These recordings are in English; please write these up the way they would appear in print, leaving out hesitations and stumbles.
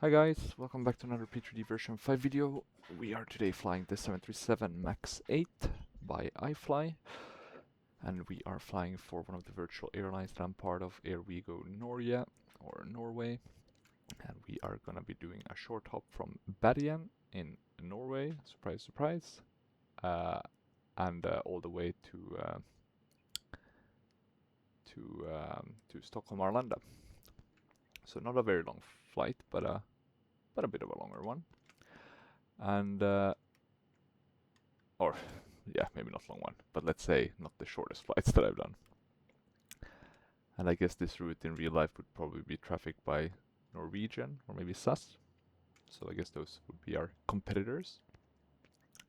Hi guys, welcome back to another P3D version 5 video. We are today flying the 737 MAX 8 by iFly, and we are flying for one of the virtual airlines that I'm part of, Airwego Norway, and we are gonna be doing a short hop from Bergen in Norway, surprise surprise, and all the way to Stockholm Arlanda. So not a very long flight, but a bit of a longer one. And or yeah, maybe not long one, but let's say not the shortest flights that I've done. And I guess this route in real life would probably be trafficked by Norwegian or maybe SAS. So I guess those would be our competitors.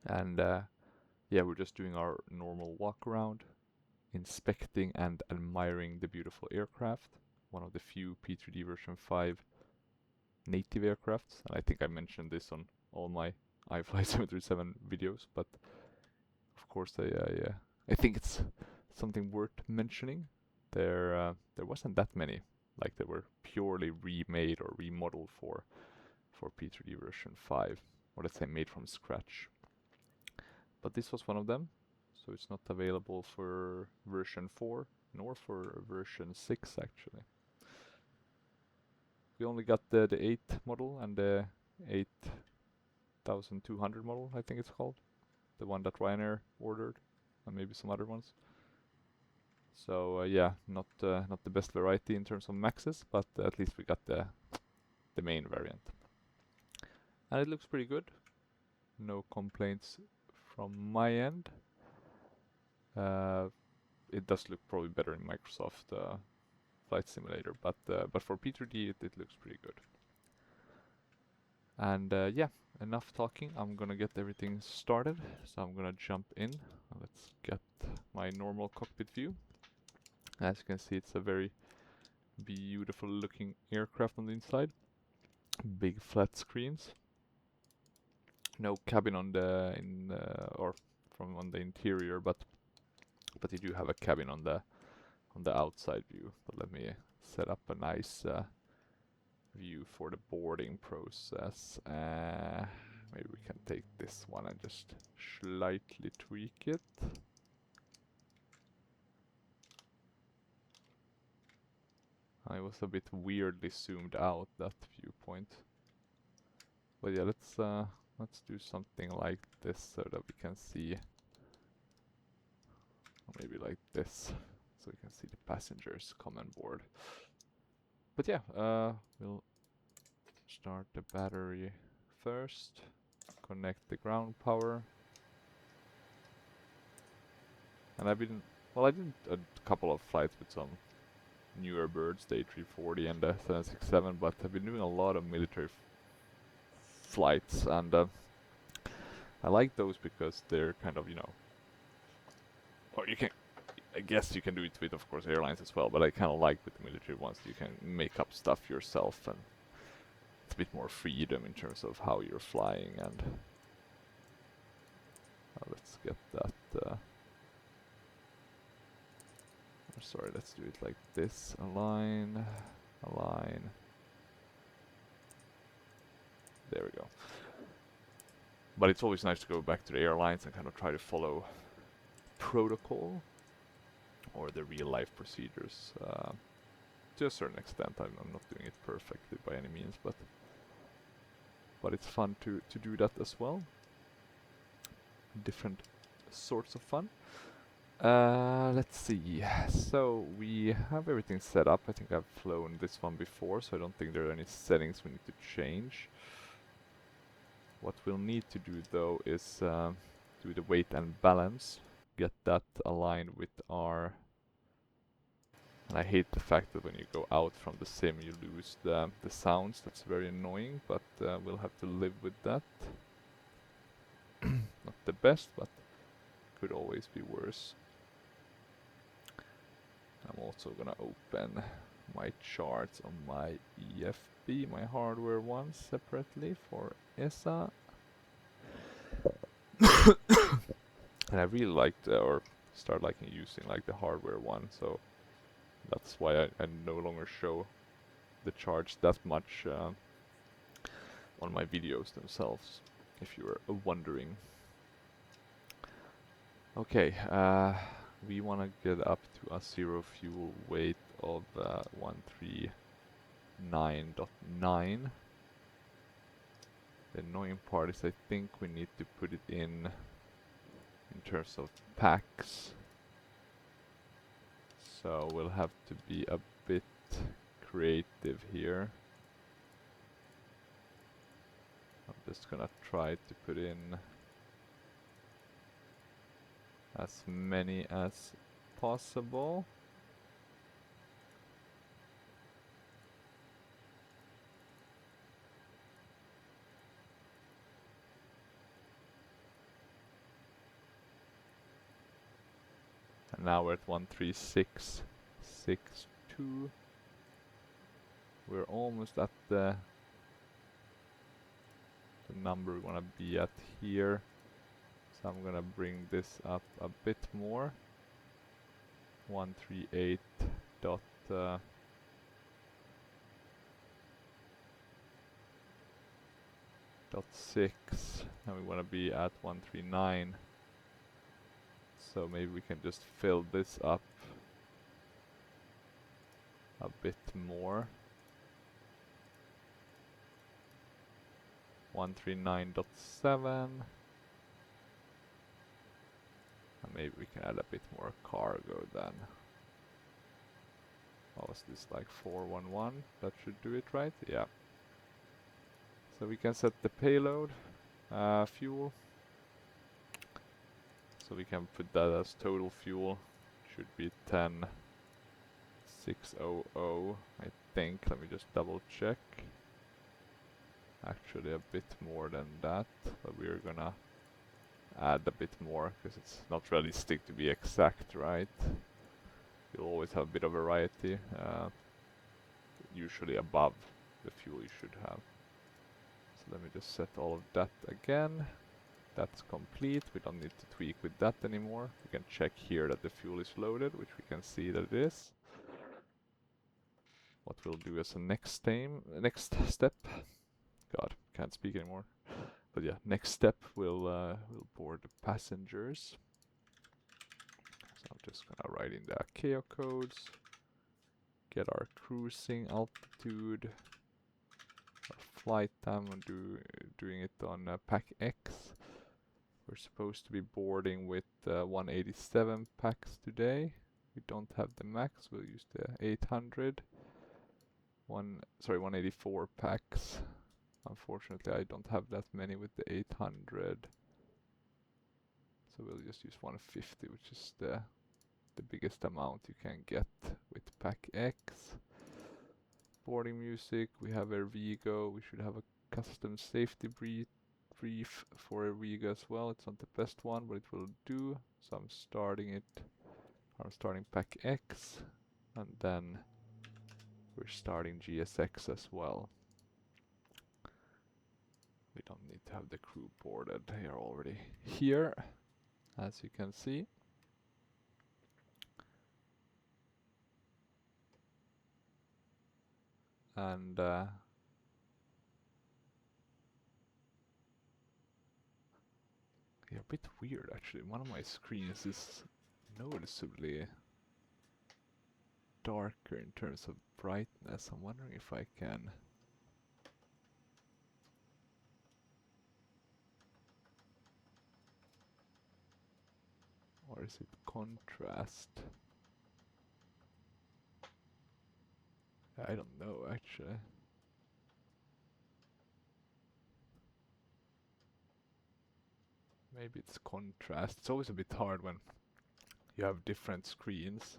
And yeah, we're just doing our normal walk around, inspecting and admiring the beautiful aircraft. One of the few P3D version 5 native aircrafts, and I think I mentioned this on all my iFly 737 videos, but of course I think it's something worth mentioning. There wasn't that many, like they were purely remade or remodeled for P3D version 5, or let's say made from scratch. But this was one of them, so it's not available for version 4 nor for version 6 actually. We only got the 8 model and the 8200 model, I think it's called. The one that Ryanair ordered, and maybe some other ones. So yeah, not the best variety in terms of maxes, but at least we got the main variant. And it looks pretty good. No complaints from my end. It does look probably better in Microsoft Flight Simulator, but for P3D it looks pretty good. And yeah, enough talking. I'm gonna get everything started, so I'm gonna jump in. Let's get my normal cockpit view. As you can see, it's a very beautiful looking aircraft on the inside. Big flat screens. No cabin on the on the interior, but you do have a cabin on the outside view. But let me set up a nice view for the boarding process. Maybe we can take this one and just slightly tweak it. I was a bit weirdly zoomed out, that viewpoint. But yeah, let's do something like this so that we can see, or maybe like this, so we can see the passengers come on board. But yeah, we'll start the battery first, connect the ground power. And I did a couple of flights with some newer birds, the A340 and the 767, but I've been doing a lot of military flights, and I like those because they're kind of, you know, or you can, I guess you can do it with, of course, airlines as well, but I kind of like with the military ones, you can make up stuff yourself, and it's a bit more freedom in terms of how you're flying. And let's get that. Sorry, let's do it like this. Align. There we go. But it's always nice to go back to the airlines and kind of try to follow protocol or the real life procedures to a certain extent. I'm not doing it perfectly by any means, but it's fun to do that as well. Different sorts of fun. Let's see. So we have everything set up. I think I've flown this one before, so I don't think there are any settings we need to change. What we'll need to do though is do the weight and balance, get that aligned with our. And I hate the fact that when you go out from the sim you lose the sounds. That's very annoying, but we'll have to live with that. Not the best, but could always be worse. I'm also gonna open my charts on my EFB, my hardware one, separately for ESSA. And I really liked, or start liking using like the hardware one, so that's why I no longer show the charts that much on my videos themselves, if you were wondering. Okay, we want to get up to a zero fuel weight of 139.9. The annoying part is I think we need to put it in terms of packs. So we'll have to be a bit creative here. I'm just gonna try to put in as many as possible. And now we're at 13662. We're almost at the number we want to be at here. So I'm gonna bring this up a bit more. 138.6, and we want to be at 139. So maybe we can just fill this up a bit more. 139.7. And maybe we can add a bit more cargo then. What was this, like 411? That should do it, right? Yeah. So we can set the payload, fuel. So we can put that as total fuel. Should be 10,600, I think. Let me just double check. Actually a bit more than that, but we're gonna add a bit more because it's not realistic to be exact, right? You'll always have a bit of variety, usually above the fuel you should have. So let me just set all of that again. That's complete. We don't need to tweak with that anymore. We can check here that the fuel is loaded, which we can see that it is. What we'll do as a next step. God, can't speak anymore. But yeah, next step we'll board the passengers. So I'm just gonna write in the ICAO codes, get our cruising altitude, our flight time, and doing it on pack X. We're supposed to be boarding with 187 packs today. We don't have the max, we'll use the 800. 184 packs. Unfortunately, I don't have that many with the 800. So we'll just use 150, which is the biggest amount you can get with pack X. Boarding music, we have Airwego. We should have a custom safety brief for Airwego as well. It's not the best one, but it will do. So I'm starting pack X, and then we're starting GSX as well. We don't need to have the crew boarded. They are already here, as you can see. And yeah, a bit weird actually. One of my screens is noticeably darker in terms of brightness. I'm wondering if I can or is it contrast? I don't know actually. Maybe it's contrast. It's always a bit hard when you have different screens.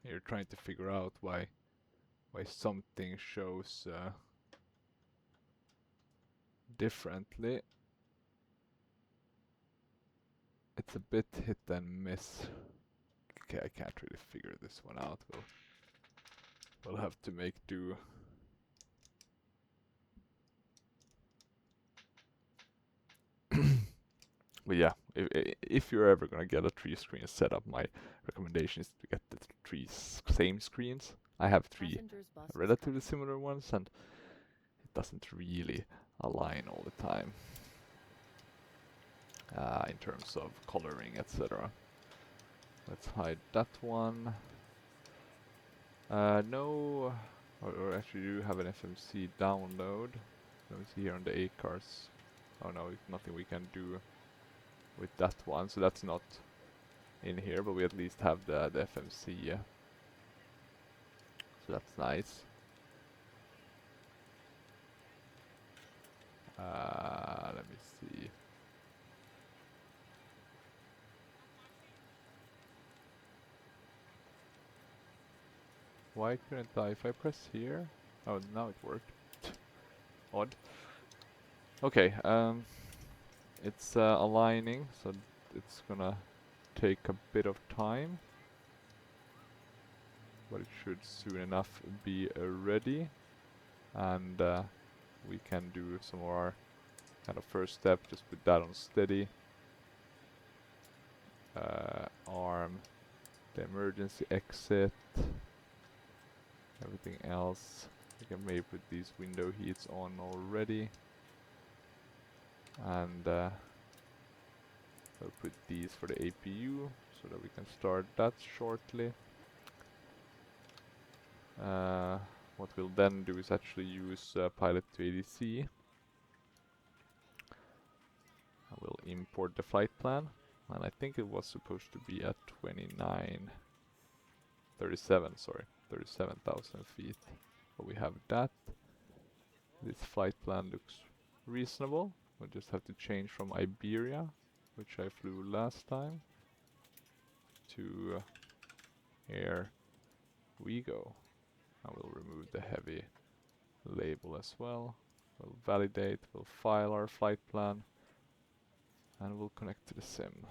You're trying to figure out why something shows differently. It's a bit hit and miss. Okay, I can't really figure this one out. We'll have to make do. But yeah, if you're ever gonna get a 3 screen setup, my recommendation is to get the 3 same screens, I have 3 relatively similar ones, and it doesn't really align all the time in terms of coloring, etc. Let's hide that one. No, or actually you have an FMC download. Let me see here on the A cards. Oh no, nothing we can do with that one, so that's not in here, but we at least have the FMC. So that's nice. Let me see. Why couldn't I? If I press here? Oh, now it worked. Odd. Okay, it's aligning, so it's gonna take a bit of time, but it should soon enough be ready, and we can do some more kind of first step. Just put that on steady. Arm the emergency exit. Everything else, we can maybe put these window heats on already, and we'll put these for the APU so that we can start that shortly. What we'll then do is actually use pilot to ADC. I will import the flight plan, and I think it was supposed to be at 37,000 feet, but we have that. This flight plan looks reasonable. We'll just have to change from Iberia, which I flew last time, to Airwego. I will remove the heavy label as well. We'll validate, we'll file our flight plan, and we'll connect to the sim.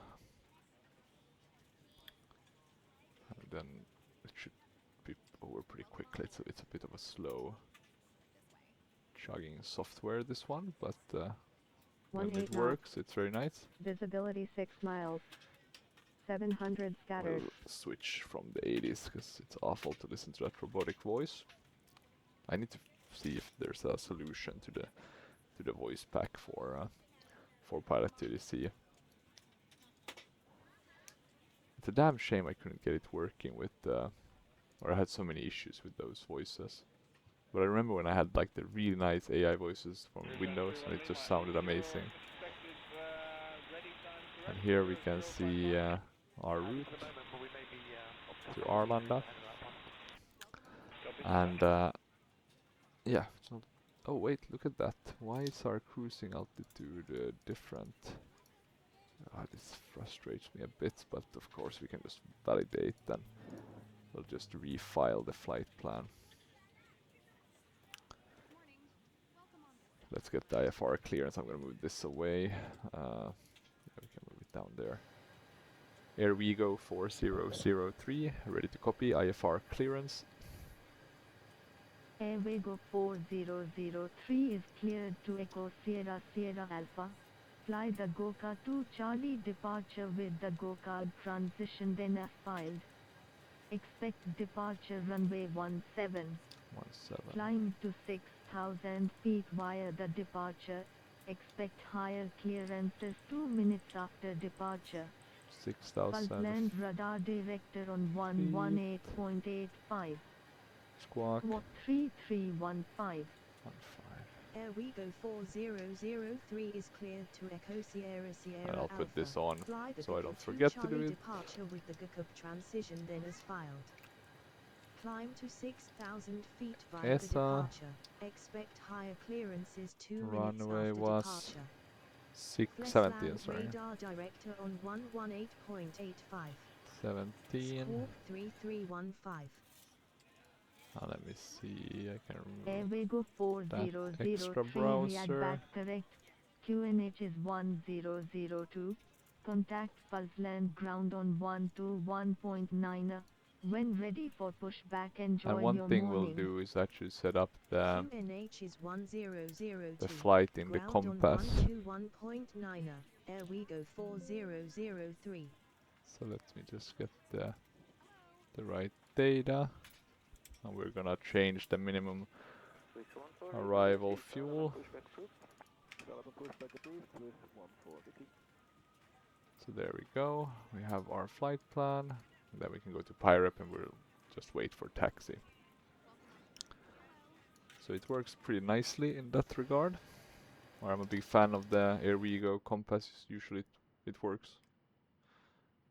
And then it should be over pretty quickly. It's a bit of a slow chugging software, this one, but when it works, it's very nice. Visibility 6 miles. 700 scattered. We'll switch from the 80s because it's awful to listen to that robotic voice. I need to see if there's a solution to the voice pack for Pilot TDC. It's a damn shame I couldn't get it working with or I had so many issues with those voices. But I remember when I had like the really nice AI voices from Windows, and it just sounded amazing. And here we can see our route to Arlanda. And yeah, so, oh wait, look at that. Why is our cruising altitude different? This frustrates me a bit, but of course we can just validate, and we'll just refile the flight plan. Let's get the IFR clearance. I'm gonna move this away. Yeah, we can move it down there. Airwego 4003, ready to copy, IFR clearance. Airwego 4003 is cleared to Echo Sierra Sierra Alpha. Fly the Goka to Charlie departure with the Goka transition then as filed. Expect departure runway 17. Climb to 6,000 feet via the departure. Expect higher clearances 2 minutes after departure. 6,000. Land radar director on 118.85. Squawk. 3315. Airwego 4003 is cleared to Echo Sierra Sierra I'll Alpha. put this on so I don't to forget Charlie to do it. Departure with the Gokup transition then as filed. Climb to 6,000 feet via the ESSA. departure. Expect higher clearances 2 minutes Runway after was departure. 670, sorry. Radar director on 118.85. 17. Squawk 3315. Let me see, I can remove Airwego that extra 4003 browser. back correct. QNH is 1002. Contact Fuzzland ground on 121.9. When ready for pushback, enjoy And your one thing morning. we'll do is actually set up the QNH is 1002. flight in the Ground compass. on 121.9. Airwego 4003. So let me just get the right data. And we're gonna change the minimum arrival fuel. So there we go. We have our flight plan. And then we can go to Pirate and we'll just wait for taxi. So it works pretty nicely in that regard. Or I'm a big fan of the Airwego compass. Usually it works.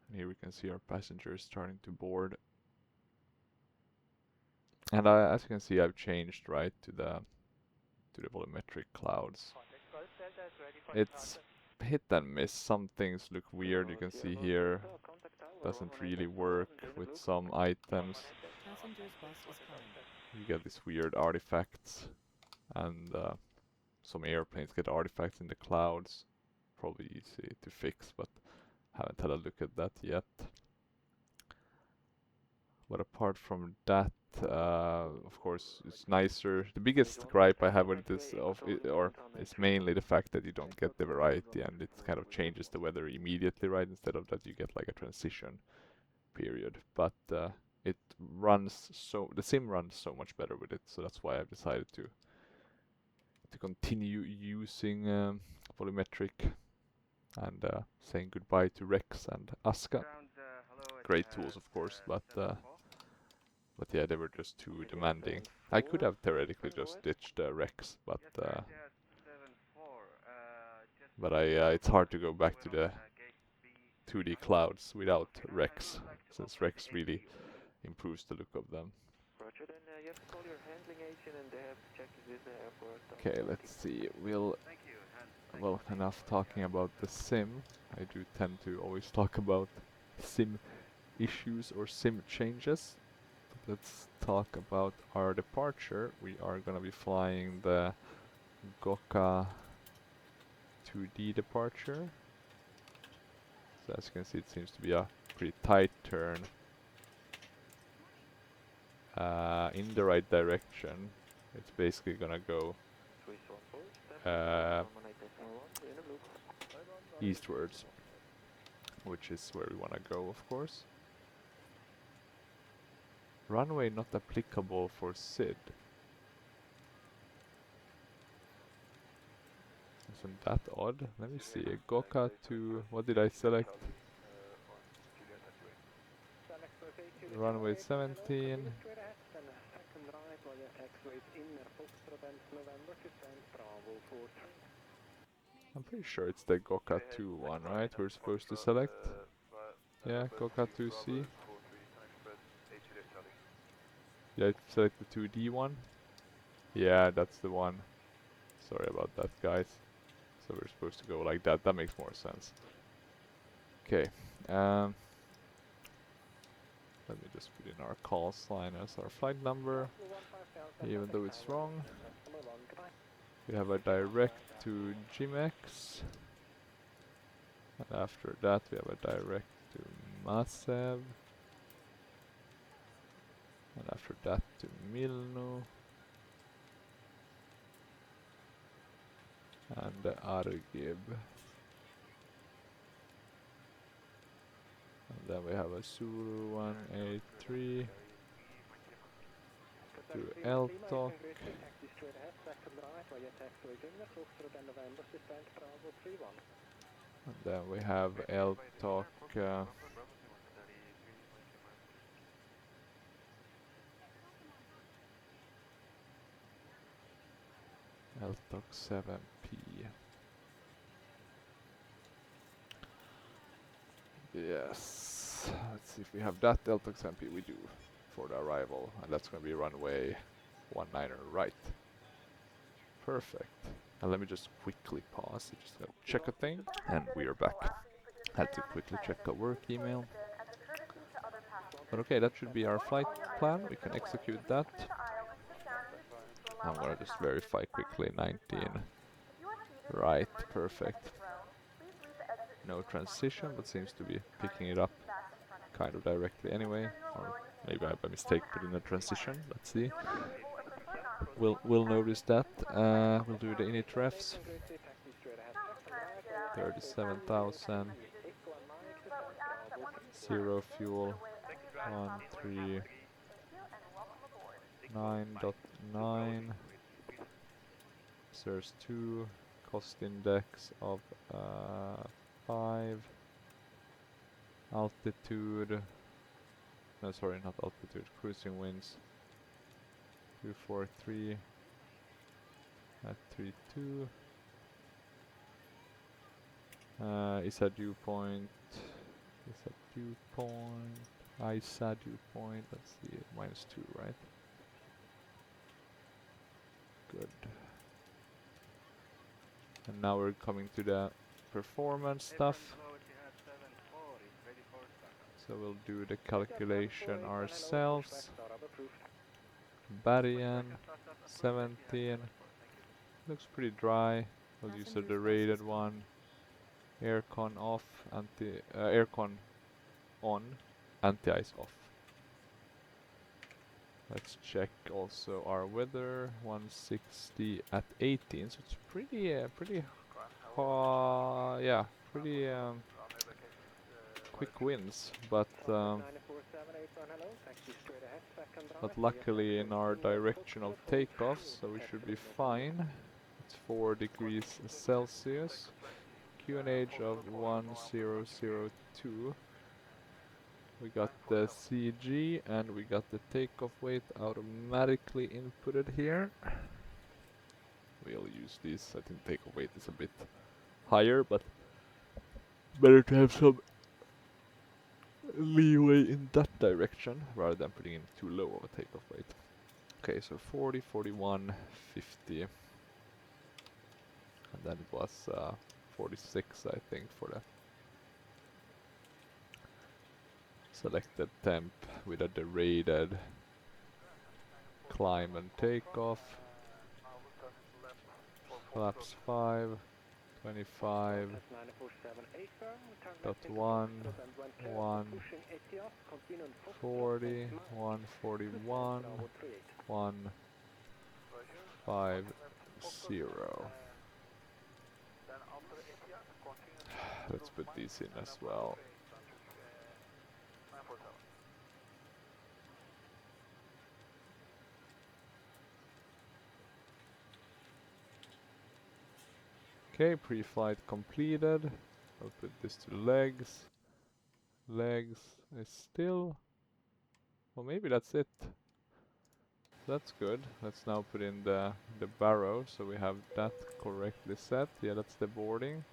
And here we can see our passengers starting to board. And as you can see, I've changed right to the volumetric clouds. It's hit and miss. Some things look weird. You can see here doesn't really work with some items. You get these weird artifacts, and some airplanes get artifacts in the clouds. Probably easy to fix, but haven't had a look at that yet. But apart from that, of course, it's nicer. The biggest gripe I have with this is mainly the fact that you don't get the variety, and it kind of changes the weather immediately, right? Instead of that, you get like a transition period. But it runs the sim runs so much better with it, so that's why I've decided to continue using volumetric and saying goodbye to Rex and Aska. Great tools, of course, but yeah, they were just too demanding. I could have theoretically just ditched Rex, but it's hard to go back to the 2D clouds without Rex, since Rex really improves the look of them. Okay, let's see. Well, enough talking about the sim. I do tend to always talk about sim issues or sim changes. Let's talk about our departure. We are gonna be flying the Goka 2D departure. So as you can see, it seems to be a pretty tight turn in the right direction. It's basically gonna go eastwards, which is where we wanna go, of course. Runway not applicable for SID. Isn't that odd? Let me see. Goka to... What did I select? Runway 17. I'm pretty sure it's the Goka 2 one, right? We're supposed to select? Yeah, Goka 2C. Did I select the 2D one? Yeah, that's the one. Sorry about that, guys. So we're supposed to go like that. That makes more sense. Okay. Let me just put in our call sign as our flight number, even though it's wrong. We have a direct to Jimex. And after that we have a direct to Masev. And after that to Milno. And Argib. And then we have a Zulu 183 to Eltok. And then we have Eltok Eltok 7P. Yes, let's see if we have that Eltok 7P. We do for the arrival, and that's going to be runway 19 right. Perfect. And let me just quickly pause. I just gotta check a thing, and we are back. Had to quickly check a work email. But okay, that should be our flight plan. We can execute that. I'm gonna just verify quickly. 19 right. Perfect. No transition, but seems to be picking it up kind of directly anyway. Or maybe I by mistake put in a transition. Let's see. We'll notice that. We'll do the init refs. 37,000. 0 fuel. 13. 9.9. There's 2. Cost index of 5. Altitude. No, sorry, not altitude. Cruising winds. 243 at 32. ESSA dew point. ESSA dew point. ISA dew point. Let's see, -2, right? Good. And now we're coming to the performance stuff. So we'll do the calculation ourselves. Barian 17. Looks pretty dry. We'll use a derated one. Aircon off, aircon on, anti-ice off. Let's check also our weather. 160 at 18, so it's pretty, yeah, pretty quick wins, but luckily in our direction of takeoff, so we should be fine. It's 4 degrees Celsius. QNH of 1002. We got the CG and we got the takeoff weight automatically inputted here. We'll use these. I think takeoff weight is a bit higher, but better to have some leeway in that direction rather than putting in too low of a takeoff weight. Okay, so 40, 41, 50. And then it was 46, I think, for the selected temp with a derated climb and takeoff. Flaps 5, 25, dot 1, 1, 40, 141, 1, 5, 0. Let's put these in as well. Okay, pre-flight completed. I'll put this to legs. Legs is still... Well, maybe that's it. That's good. Let's now put in the barrow, so we have that correctly set. Yeah, that's the boarding.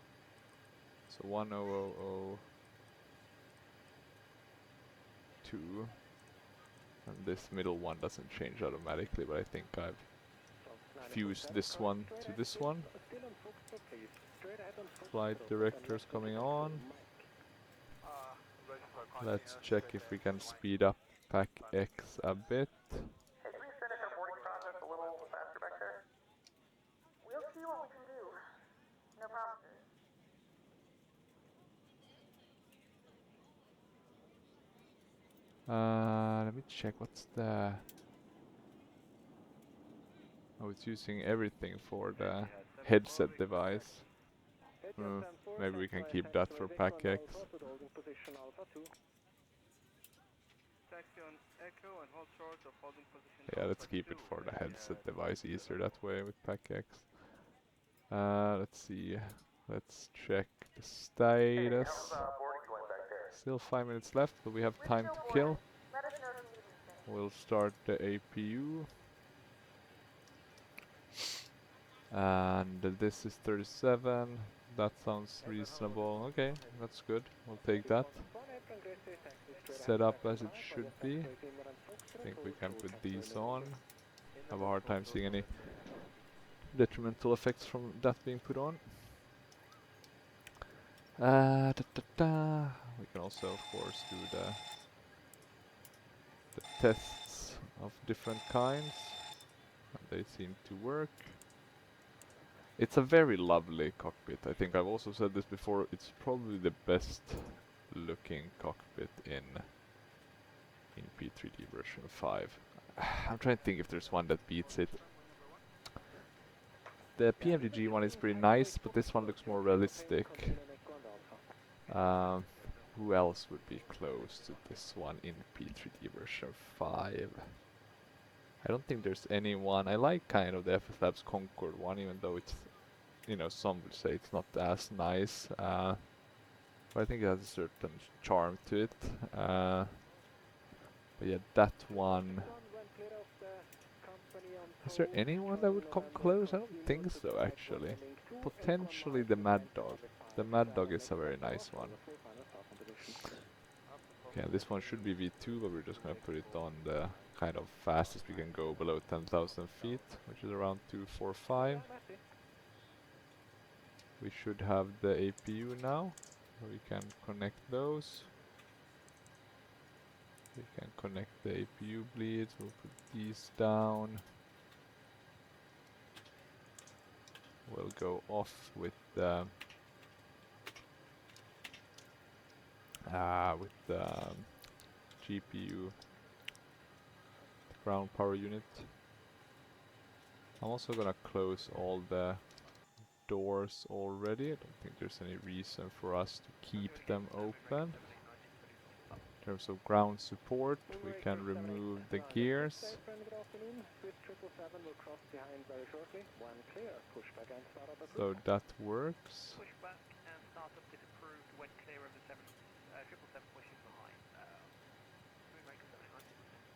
So 1002. And this middle one doesn't change automatically, but I think I've fused this one to this one. Flight directors coming on. Let's check if we can speed up Pack X a bit. Hey, can we finish our boarding process a little faster back there? We'll see what we can do. No promises. Let me check what's the... Oh, it's using everything for the headset device. Maybe we can keep that for Pack X. Yeah, let's keep it for the headset device, easier that way with Pack X. Let's see. Let's check the status. Still 5 minutes left, but we have time to kill. We'll start the APU. And this is 37. That sounds reasonable. Okay, that's good. We'll take that. Set up as it should be. I think we can put these on. Have a hard time seeing any detrimental effects from that being put on. We can also, of course, do the tests of different kinds. And they seem to work. It's a very lovely cockpit. I think I've also said this before. It's probably the best looking cockpit in P3D version 5. I'm trying to think if there's one that beats it. The PMDG one is pretty nice, but this one looks more realistic. Who else would be close to this one in P3D version 5? I don't think there's anyone. I like kind of the FS Labs Concord one, even though it's, you know, some would say it's not as nice. But I think it has a certain charm to it. But yeah, that one. Is there anyone that would come close? I don't think so, actually. Potentially the Mad Dog. The Mad Dog is a very nice one. Okay, this one should be V2, but we're just gonna put it on the kind of fastest we can go below 10,000 feet, which is around 245. We should have the APU now. We can connect those. We can connect the APU bleeds. We'll put these down. We'll go off with the GPU ground power unit. I'm also gonna close all the doors already. I don't think there's any reason for us to keep them open. In terms of ground support, we can remove the gears. So that works. Pushback and startup is approved when clear of the 777 pushes behind.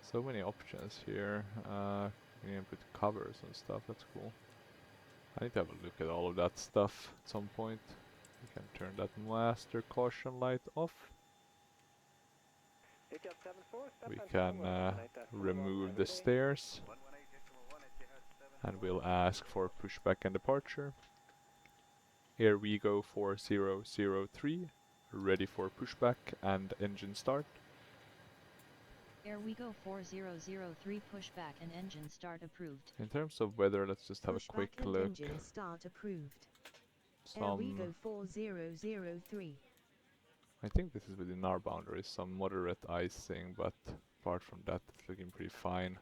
So many options here. We can put covers and stuff, that's cool. I need to have a look at all of that stuff at some point. We can turn that master caution light off. We can remove the stairs. And we'll ask for pushback and departure. Airwego 4003, ready for pushback and engine start. Airwego 4003 pushback and engine start approved. In terms of weather, let's just have a quick Pushback and look. engine start approved. Some, Airwego 4003. I think this is within our boundaries, some moderate icing, but apart from that, it's looking pretty fine.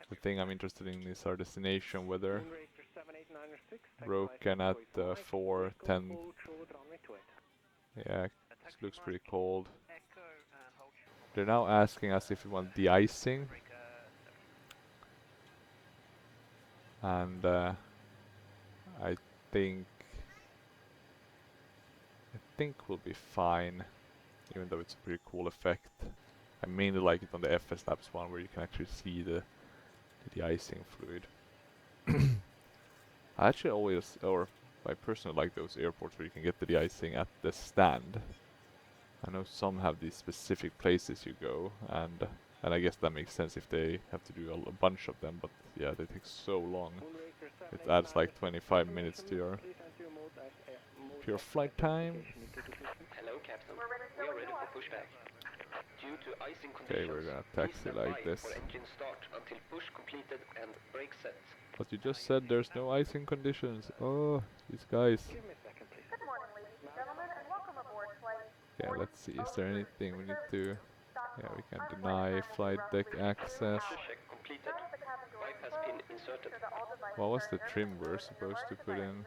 The thing I'm interested in is our destination weather. Broken at 4:10. Yeah, this looks pretty cold. They're now asking us if we want de-icing. And I think we'll be fine, even though it's a pretty cool effect. I mainly like it on the FS Labs one, where you can actually see the de-icing fluid. I actually always, or I personally like those airports where you can get the de-icing at the stand. I know some have these specific places you go, and I guess that makes sense if they have to do a bunch of them, but yeah, they take so long. It adds like 25 minutes to your flight time. Hello, Captain. We are ready for pushback. Due to icing conditions, Okay, we're gonna taxi like this. for engine start until push completed and brake set. But you just said there's no icing conditions. Oh, these guys. Good morning, ladies and gentlemen, and welcome aboard flight. Yeah, let's see. Is there anything we need to? Yeah, we can deny flight deck access. Check completed. Pipe has been inserted. What was the trim we're supposed to put in?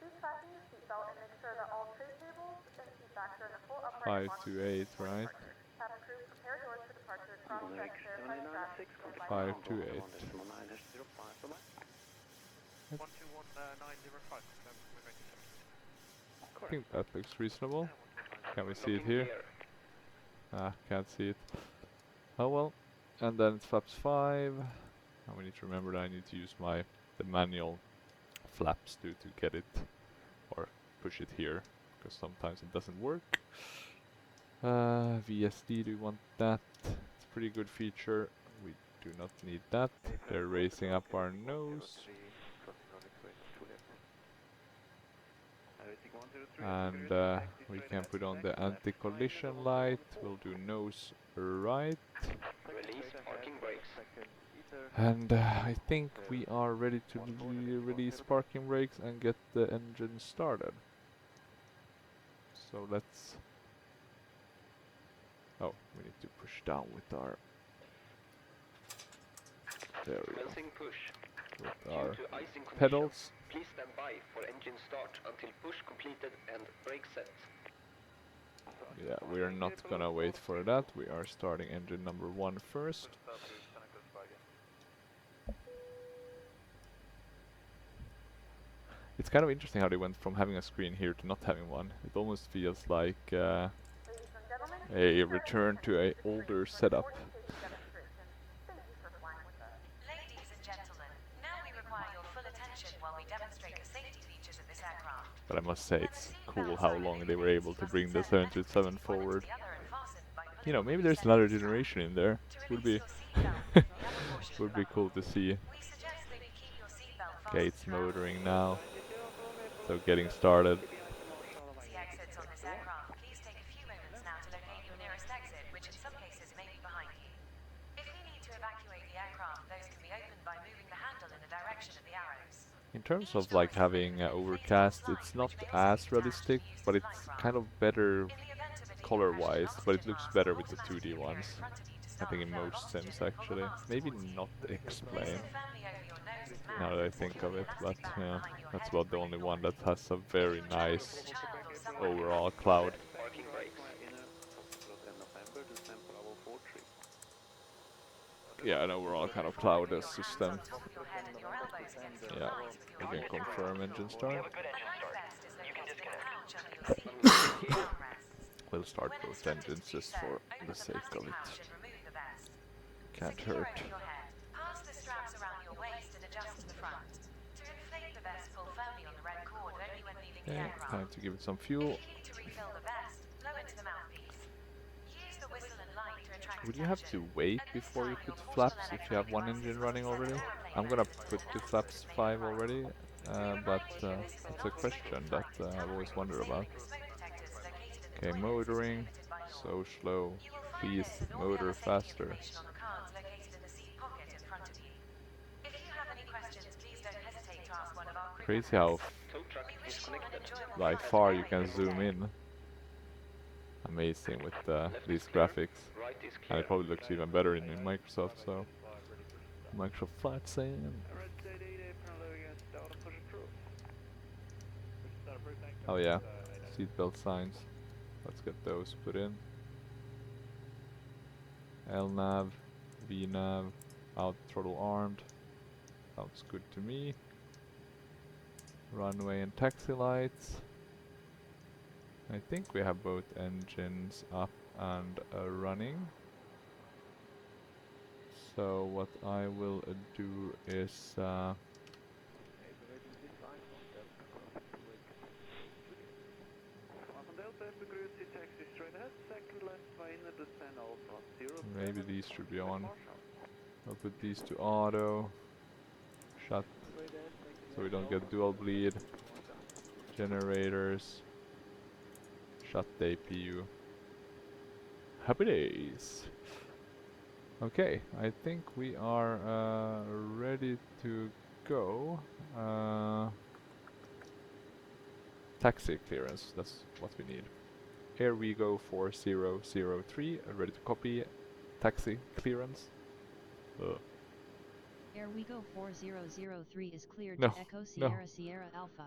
Please fasten your seatbelt and make sure that all tray tables and seat backs are in a full upright 528, right? Cabin crew, prepare doors for departure across necessary flight traffic. 528. 121905. I think that looks reasonable. Can we see it here? Ah, can't see it. Oh well. And then it's flaps 5. And we need to remember that I need to use the manual flaps to get it, or push it here, because sometimes it doesn't work. VSD, do we want that? It's a pretty good feature. We do not need that. They're raising up our nose. And we can put on the anti-collision light. We'll do nose right. Release parking brakes. And I think we are ready to release parking brakes and get the engine started. So let's... Oh, we need to push down with our... There we go. Commencing push. With our Due to icing conditions, pedals. please stand by for engine start until push completed and brake set. Yeah, we are not gonna wait for that. We are starting engine number 1 first. It's kind of interesting how they went from having a screen here to not having one. It almost feels like Ladies and gentlemen, a return to a older setup. orientation demonstration. Thank you for flying with us. Ladies and gentlemen, now we require your full attention while we demonstrate the safety features of this aircraft. But I must say it's cool how long they were able to bring the 737 forward. You know, maybe there's another generation in there. Would be would be cool to see. Okay, it's motoring now. So getting started. Exits on this aircraft, please take a few moments now to locate your nearest exit, which in some cases may be behind you. If you need to evacuate the aircraft, those can be opened by moving the handle in the direction of the arrows. In terms of like having overcast, it's not as realistic, but it's kind of better color-wise, but it looks better with the 2D ones. I think in most sims actually. Maybe not X-Plane, now that I think of it, but yeah, that's about the only one that has a very nice overall cloud. Parking brakes. Yeah, an overall kind of cloud system. Yeah, we can confirm engine start. We'll start both engines just for the sake of it. Can't hurt. Pass the straps around your waist and adjust to the front. To inflate the vest, pull firmly on the red cord only when leaving the Okay, aircraft. time to give it some fuel. If you need to refill the vest, blow into the mouthpiece. Use the whistle and light to attract Would you have to attention. wait before you put flaps if you have one engine running already? I'm gonna put the flaps 5 already, but it's a question that I've always wondered about. Okay, motoring, so slow. Please motor faster. Crazy how Tow truck disconnected. like far you can zoom in. Amazing with these graphics. Right is And clear. it probably looks even better in Microsoft, so Microsoft Flight Sim. Oh yeah, seatbelt signs. Let's get those put in. LNAV, VNAV, out throttle armed. Sounds good to me. Runway and taxi lights. I think we have both engines up and running. So what I will do is maybe these should be on. I'll put these to auto. Shut so we don't get dual bleed. Generators. Shut the APU. Happy days. Okay, I think we are ready to go. Taxi clearance, that's what we need. Airwego 4003, ready to copy. Taxi clearance. Airwego 4003 is cleared No, to Echo no. Sierra Sierra Alpha.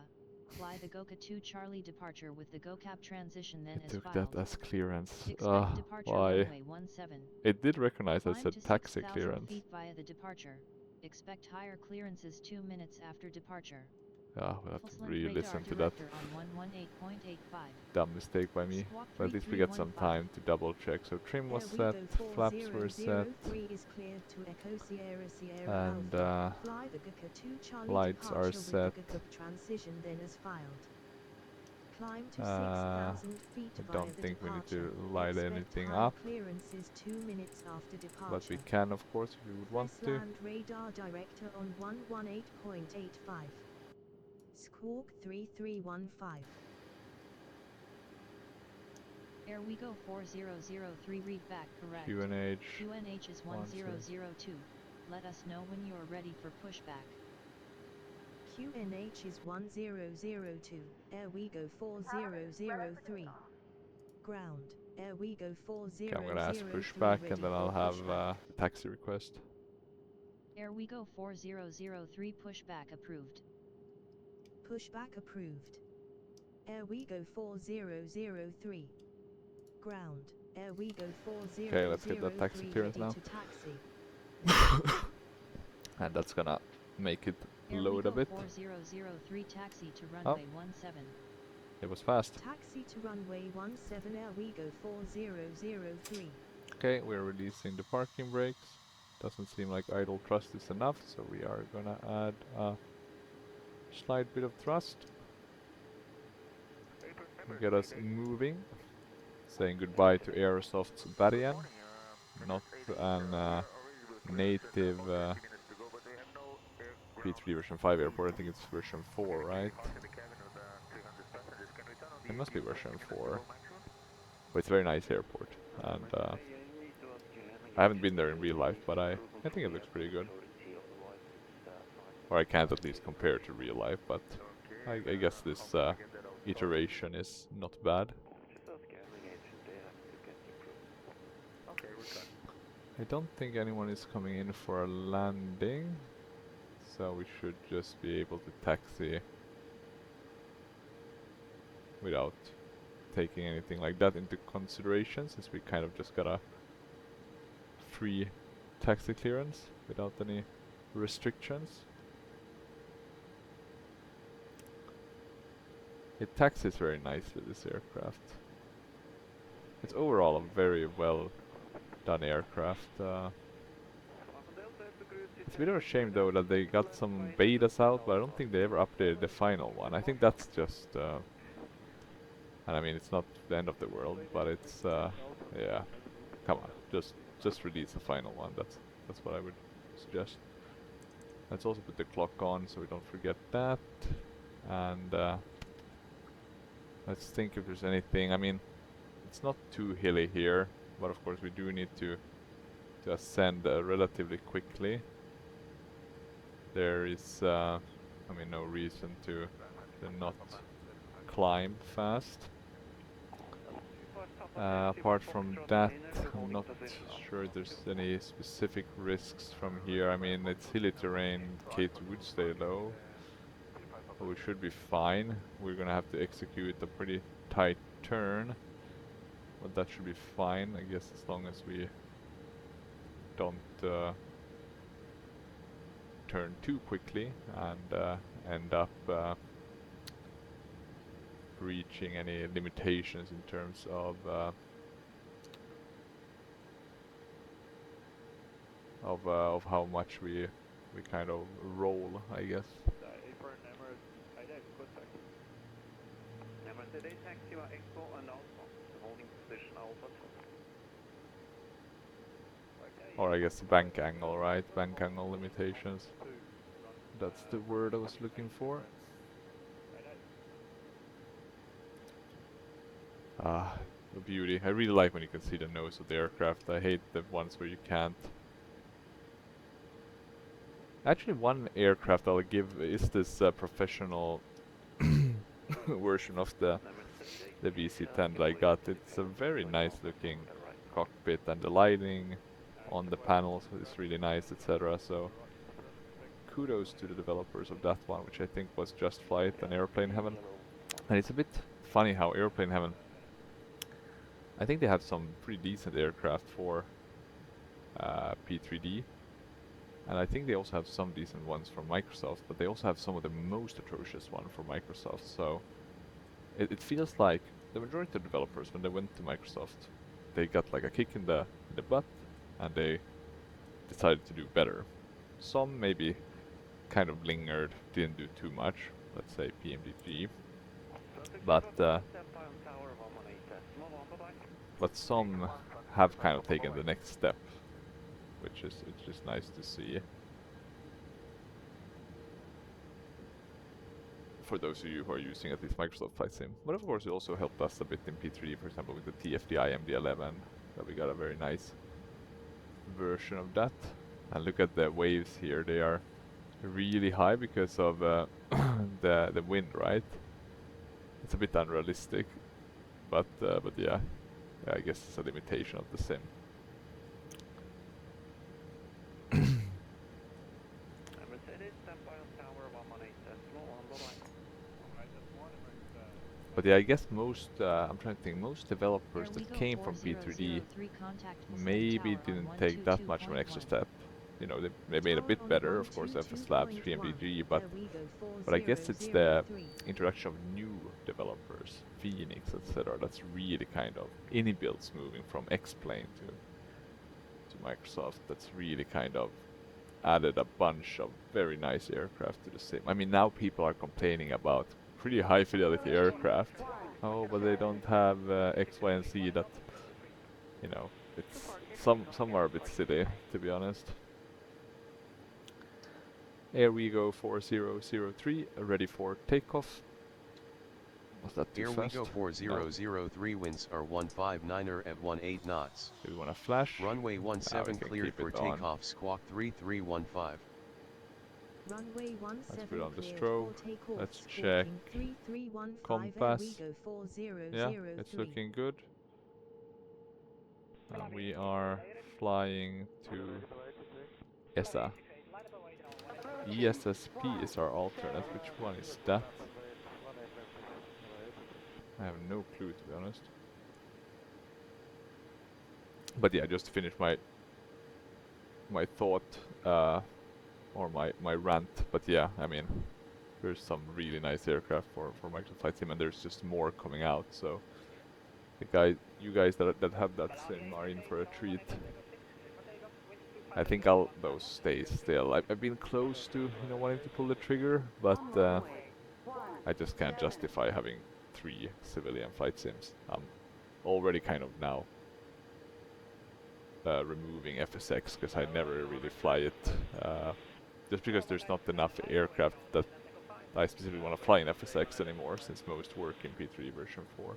Fly the Goka 2 Charlie departure with the GoCap transition then It as took filed. that as clearance. Expect departure Why? runway 17. It did recognize I Climb said to taxi 6,000 clearance. feet via the departure. Expect higher clearances 2 minutes after departure. Yeah, we'll have to Full-length really radar listen to that director on 118.85. dumb mistake by me. Squawk But at least we get some 3315. time to double check. So trim was set, Airwego flaps were set, 4003 is cleared to Echo Sierra Sierra and Alpha. Fly the GoKa 2 Charlie lights are departure set. with the GoKa transition then as filed. Climb to Uh, 6,000 feet I via don't the think we need departure. to light Expect anything high up, clearances 2 minutes after departure. but we can of course if we would want Press to. land radar director on 118.85. Squawk 3315. Airwego 4003 read back correct. QNH. QNH is 1002. Let us know when you are ready for pushback. QNH is 1002. Airwego 4003. Ground. Airwego 4003. Okay, I'm gonna ask pushback and then I'll have a taxi request. Airwego 4003 pushback approved. Pushback approved. Airwego 4003. Ground. Airwego 4003. Okay, let's get that taxi clearance ready now. to taxi. And that's gonna make it load a Airwego bit. 4003 taxi to Oh. runway 17. It was fast. Taxi to runway 17 Airwego 4003. Okay, we're releasing the parking brakes. Doesn't seem like idle thrust is enough, so we are gonna add a slight bit of thrust. Get us moving. Saying goodbye to Aerosoft's Barian. Not an native P3 version 5 airport. I think it's version 4, right? It must be version 4. But it's a very nice airport. And I haven't been there in real life, but I think it looks pretty good. Or I can't at least compare to real life, but I guess this iteration is not bad. I don't think anyone is coming in for a landing, so we should just be able to taxi without taking anything like that into consideration, since we kind of just got a free taxi clearance without any restrictions. It taxis very nicely, this aircraft. It's overall a very well done aircraft. It's a bit of a shame though that they got some betas out, but I don't think they ever updated the final one. I think that's just and I mean, it's not the end of the world, but it's yeah, come on, just release the final one. That's what I would suggest. Let's also put the clock on so we don't forget that. And let's think if there's anything. I mean, it's not too hilly here, but of course we do need to ascend relatively quickly. There is, I mean, no reason to not climb fast. Apart from that, I'm not sure there's any specific risks from here. I mean, it's hilly terrain, K2 would stay low. We should be fine. We're gonna have to execute a pretty tight turn, but that should be fine, I guess, as long as we don't turn too quickly and end up reaching any limitations in terms of how much we kind of roll, I guess. Or I guess the bank angle, right? Bank angle limitations. That's the word I was looking for. Ah, the beauty. I really like when you can see the nose of the aircraft. I hate the ones where you can't. Actually, one aircraft I'll give is this professional version of the VC-10 that I got. It's a very nice looking cockpit, and the lighting on the panels is really nice, etc. So kudos to the developers of that one, which I think was Just Flight and Airplane Heaven. And it's a bit funny how Airplane Heaven, I think they have some pretty decent aircraft for P3D, and I think they also have some decent ones from Microsoft, but they also have some of the most atrocious one from Microsoft. So it feels like the majority of developers, when they went to Microsoft, they got like a kick in the butt, and they decided to do better. Some maybe kind of lingered, didn't do too much, let's say PMDG, but some have kind of taken the next step, which is nice to see. For those of you who are using at least Microsoft Flight Sim. But of course it also helped us a bit in P3D, for example with the TFDI MD-11, that we got a very nice version of that. And look at the waves here, they are really high because of the wind, right? It's a bit unrealistic, but yeah, I guess it's a limitation of the sim. But yeah, I guess most, I'm trying to think, most developers that came from P3D maybe didn't take that much of an extra step you know, they made a bit better, of course, FS Labs, 3MDG, but I guess it's the introduction of new developers, Phoenix, etc. That's really kind of builds moving from X-Plane to Microsoft. That's really kind of added a bunch of very nice aircraft to the sim. I mean, now people are complaining about pretty high fidelity aircraft. Oh, but they don't have X, Y, and Z. That, you know, it's some are a bit silly, to be honest. Airwego 4003 ready for takeoff. Was that too fast? Airwego 4003 winds are 159er at 18 knots. Do we want to flash? Runway 17 cleared for on. takeoff, squawk 3315. Runway 17 Let's put on the cleared strobe. for takeoff, Let's check 3315 compass. Airwego 4003. Yeah, it's looking good. We are flying to ESSA. ESSP is our alternate. Which one is that? I have no clue, to be honest. But yeah, just to finish my thought, or my rant. But yeah, I mean, there's some really nice aircraft for Microsoft Flight Sim, and there's just more coming out. So you guys that have that sim are in for a treat. I think I'll though stay still. I've been close to wanting to pull the trigger, but I just can't justify having 3 civilian flight sims. I'm already kind of now removing FSX because I never really fly it, just because there's not enough aircraft that I specifically want to fly in FSX anymore, since most work in P3 version 4.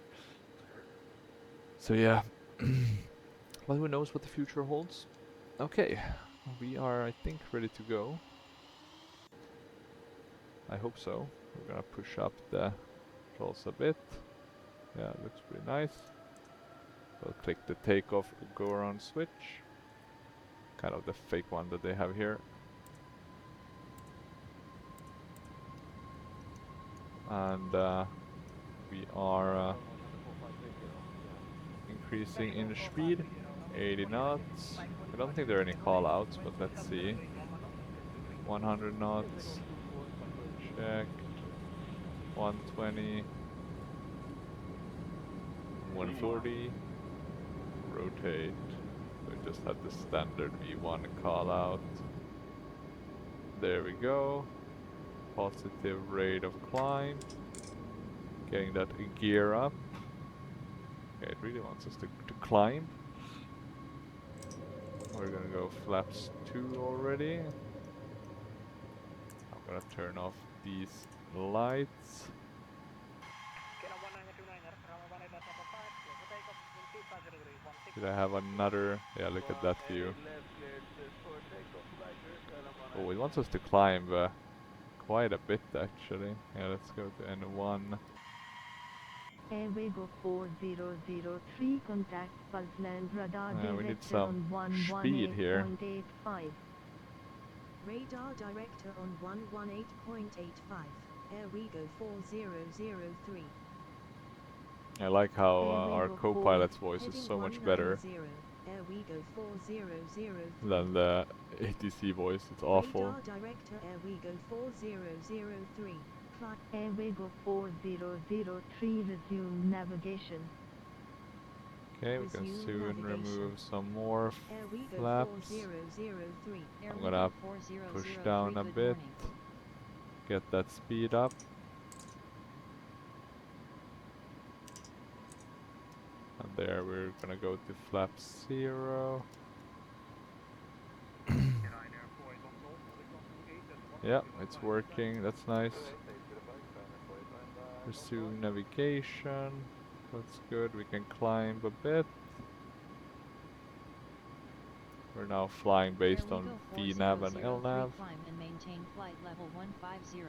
So yeah, well, who knows what the future holds. Okay, we are, I think, ready to go. I hope so. We're gonna push up the controls a bit. Yeah, it looks pretty nice. We'll click the takeoff, go around switch. Kind of the fake one that they have here. And we are increasing in speed, 80 knots. I don't think there are any call-outs, but let's see. 100 knots. Check. 120. 140. Rotate. We just had the standard V1 call-out. There we go. Positive rate of climb. Getting that gear up. Okay, it really wants us to climb. We're gonna go flaps 2 already. I'm gonna turn off these lights. Did I have another? Yeah, look at that view. Oh, it wants us to climb quite a bit actually. Yeah, let's go to N1. Airwego 4003 contact pulse land radar We need director some on speed here. 118.85. Radar director on 118.85. Airwego 4003. I like how our co-pilot's voice is so much better Airwego 4003. than the ATC voice. It's awful. Radar director Airwego 4003. Airwego 4003 resume navigation. Okay, we can Resume soon navigation. remove some more Airwego flaps. 4003. I'm gonna push down a bit, get that speed up. And there we're gonna go to flap 0. Yeah, it's working, that's nice. Resume navigation, that's good, we can climb a bit. We're now flying based on VNav and LNav. Climb and maintain flight level 150.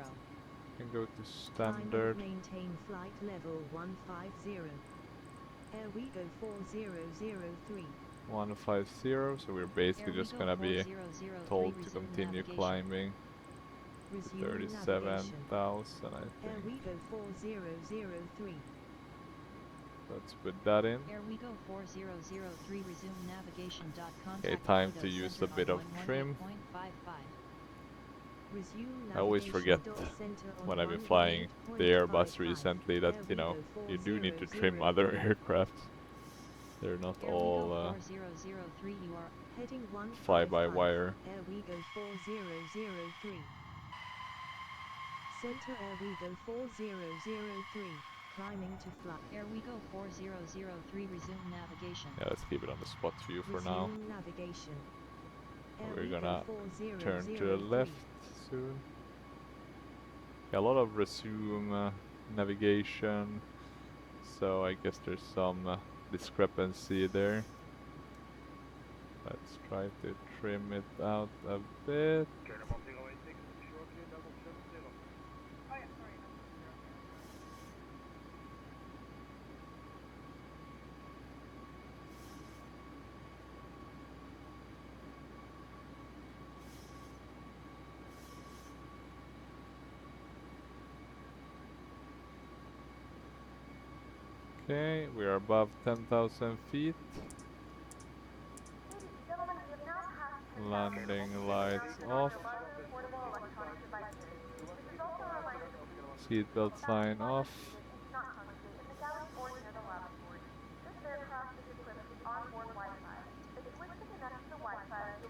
Can go to Climb and standard. maintain flight level 150. Airwego 4003. 150, so we're basically just gonna be told to continue climbing to Resume 37,000, navigation. I think. Airwego 4003. Let's put that in. Airwego 4003 resume navigation. Okay, time to use a bit of trim. I always forget when I've been flying the Airbus recently that, you know, you do need to trim other aircraft. They're not all fly-by-wire. Airwego 4003. Center Airwego 4003. Climbing to flight. Airwego 4003 resume navigation. Yeah, let's keep it on the spot view for now. Resume navigation. We're Airwego gonna 4003. turn to the left soon. Yeah, a lot of resume navigation, so I guess there's some discrepancy there. Let's try to trim it out a bit. Okay, we are above 10,000 feet. Landing lights off. Seatbelt sign off.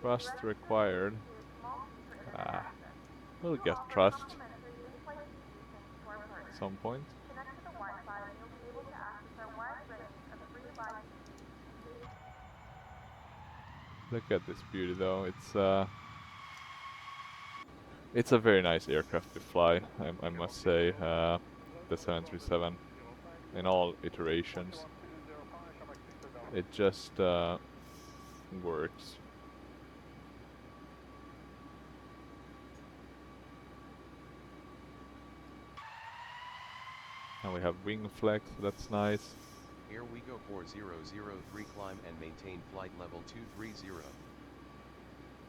Trust required. We'll get trust at some point. Look at this beauty though, it's a very nice aircraft to fly, I must say, the 737 in all iterations. It just works. And we have wing flex, that's nice. Airwego 4003 climb and maintain flight level 230.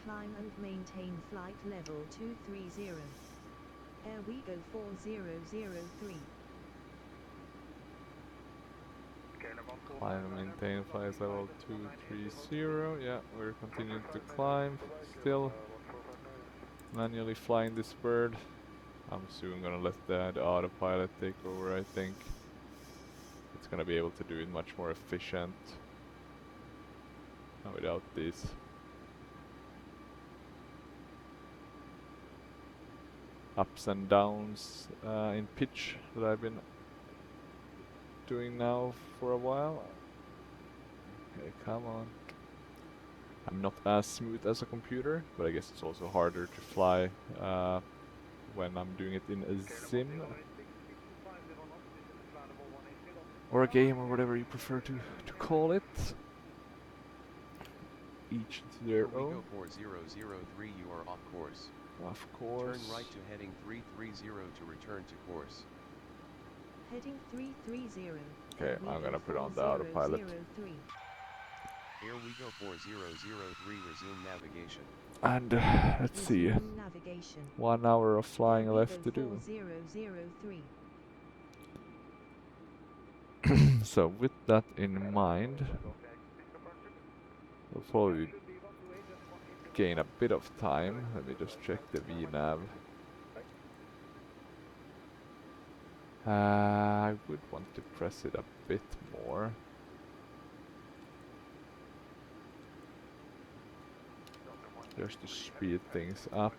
Climb and maintain flight level 230. Airwego 4003. Climb and maintain flight level 230. Yeah, we're continuing to climb. Still manually flying this bird. I'm soon gonna let the autopilot take over, I think. It's gonna be able to do it much more efficient without these ups and downs in pitch that I've been doing now for a while. Okay, come on. I'm not as smooth as a computer, but I guess it's also harder to fly when I'm doing it in a sim or a game or whatever you prefer to call it. Each to their own. Airwego 4003, you are off course. Of course. Turn right to heading 330 to return to course. Heading 330. Okay, I'm gonna put on the autopilot. Airwego 4003, resume navigation. And let's see. Navigation. 1 hour of flying left to do. 4003. So with that in mind, we'll probably gain a bit of time. Let me just check the VNav. I would want to press it a bit more. Just to speed things up.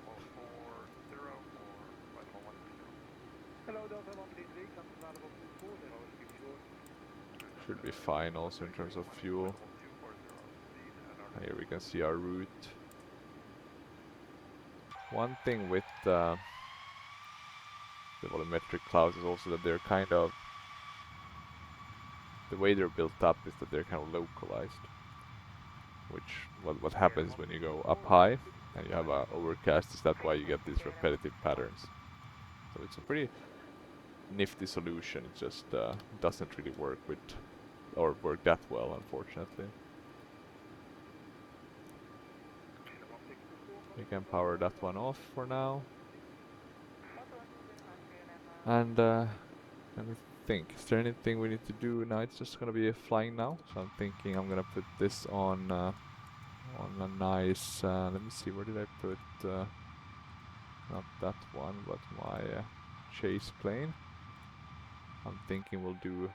Should be fine also in terms of fuel. Here we can see our route. One thing with the volumetric clouds is also that they're kind of, the way they're built up is that they're kind of localized. Which, what happens when you go up high and you have a overcast is that why you get these repetitive patterns. So it's a pretty nifty solution, it just doesn't really work with, or work that well, unfortunately. We can power that one off for now. And let me think, is there anything we need to do now? It's just gonna be flying now, so I'm thinking I'm gonna put this on a nice, let me see, where did I put, not that one, but my chase plane. I'm thinking we'll do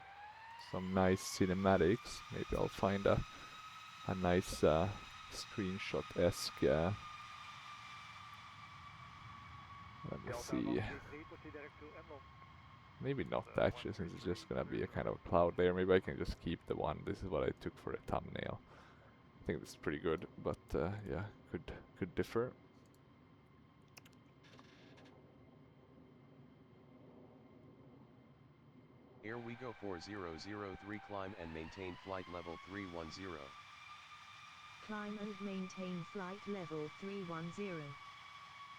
some nice cinematics. Maybe I'll find a nice screenshot-esque, let me see. Maybe not actually, since it's just gonna be a kind of a cloud layer. Maybe I can just keep the one. This is what I took for a thumbnail. I think this is pretty good, but yeah, could differ. Airwego 4003, climb and maintain flight level 310. Climb and maintain flight level 310.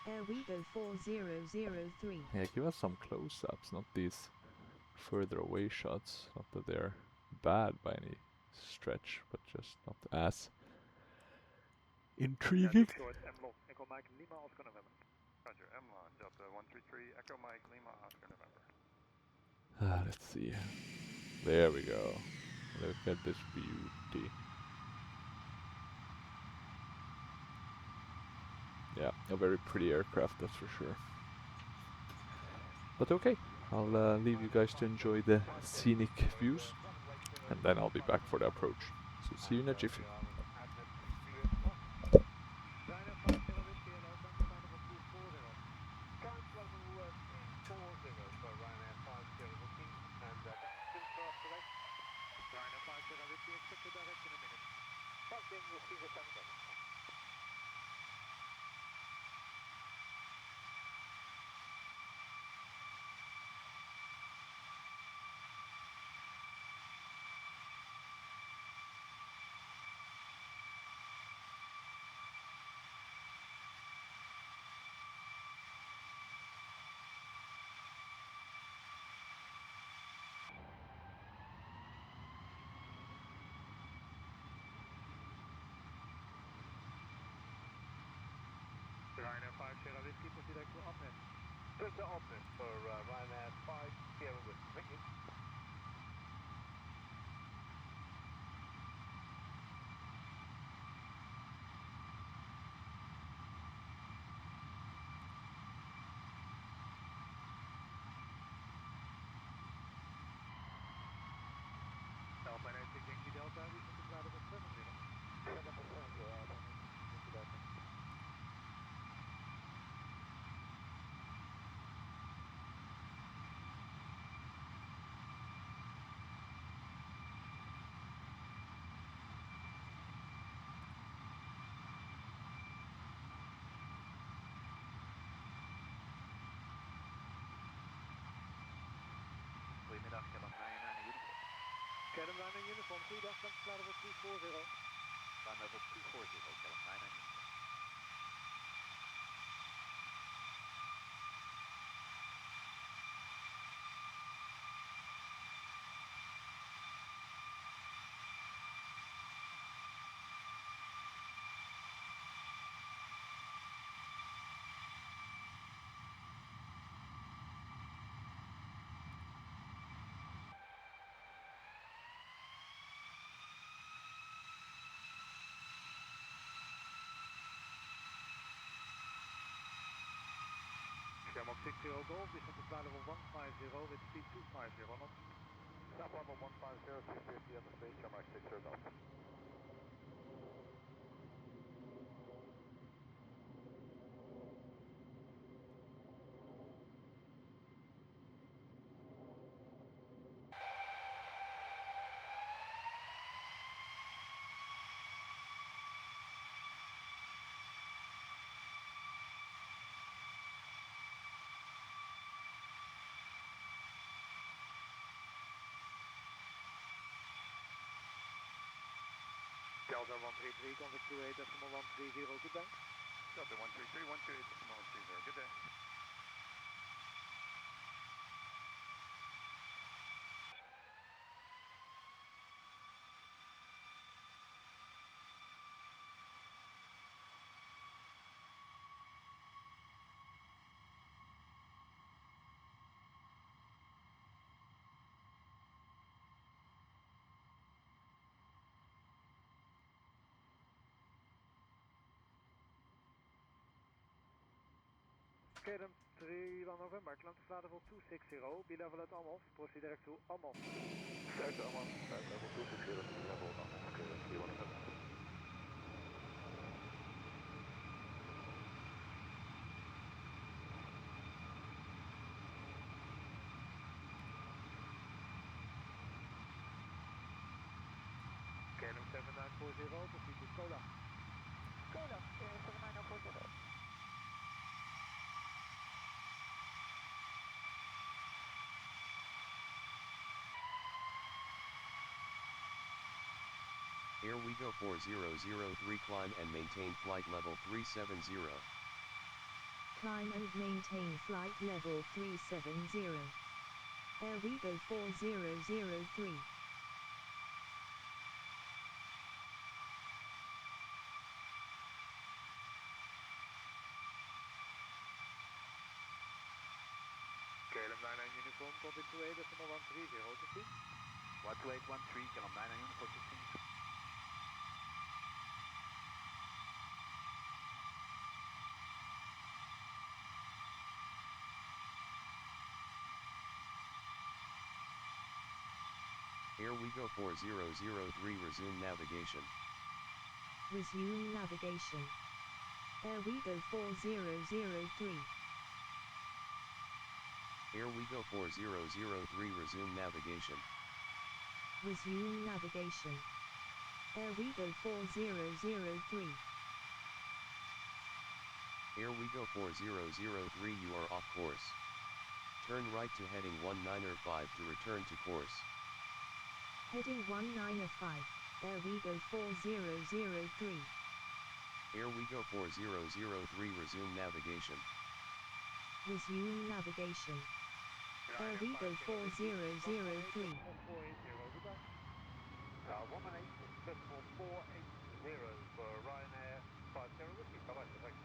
Airwego 4003. Yeah, give us some close-ups, not these further away shots. Not that they're bad by any stretch, but just not as intriguing. Echo Mike Lima Oscar November. Roger, M-Law, Delta 133, Echo Mike Lima Oscar November. Let's see. There we go. Look at this beauty. Yeah, a very pretty aircraft, that's for sure. But okay, I'll leave you guys to enjoy the scenic views, and then I'll be back for the approach. So see you in a jiffy. Ryanair 5 Sierra Whiskey, proceed direct to Opnet. Delta Opnet for Ryanair 5 Sierra Whiskey. Thank you. Alpine 86 Yankee Delta, we can declare it at 70. 7%, Yankee Delta. Goedemiddag, Kellum Ryanair Uniform. Kellum Ryanair Uniform, goeiedag, dan verklaren we 240. Dan hebben we 240, Kellum Ryanair. Shamrock 60 Golf, descent to flight level 150 with speed 250 knots. Stop level 150, 250 on the stage, Shamrock 60 Golf. Delta 133, contact 28.130, goodbye. Delta 133, 128.130, good day. KLM 31 November, climb to flight level 260, be level at Amos, proceed direct to Amos. Direct to Amos, flight level 260, be level at Amos, KLM 31 November. KLM 7940, proceed to Kola. Kola, 79040. Airwego 4003, climb and maintain flight level 370. Climb and maintain flight level 370. Airwego 4003. KLM 99 uniform, contact 28.130 to see. 12813, KLM 99 uniform to see. Airwego 4003, resume navigation. Resume navigation. Airwego 4003. Airwego 4003, resume navigation. Resume navigation. Airwego 4003. Airwego 4003, you are off course. Turn right to heading 195 to return to course. Heading 195, Airwego 4003. Airwego 4003, resume navigation. Resume navigation. Airwego 4003. 118.480 for Ryanair 50 Whiskey, bye-bye, thanks.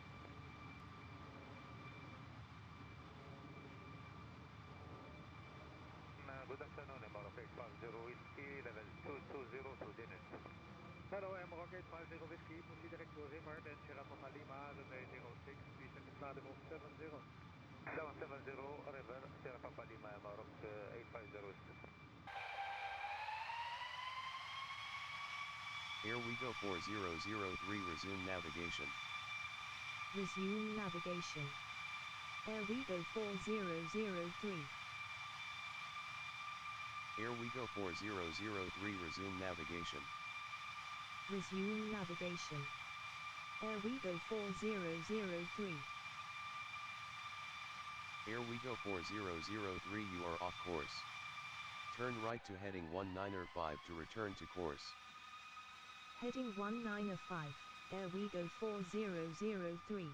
Good afternoon, Embark 850 Whiskey, level 220 to Dennis. Hello, Embark 850 Whiskey, proceed direct to Rimmer, then Sierra Papa Lima, runway 06, please at the flight level 70. 770 River, Sierra Papa Lima, Embark 850 Whiskey. Airwego 4003, resume navigation. Resume navigation. Airwego 4003. Airwego 4003, resume navigation. Resume navigation. Airwego 4003. Airwego 4003, you are off course. Turn right to heading 195 to return to course. Heading 195, Airwego 4003.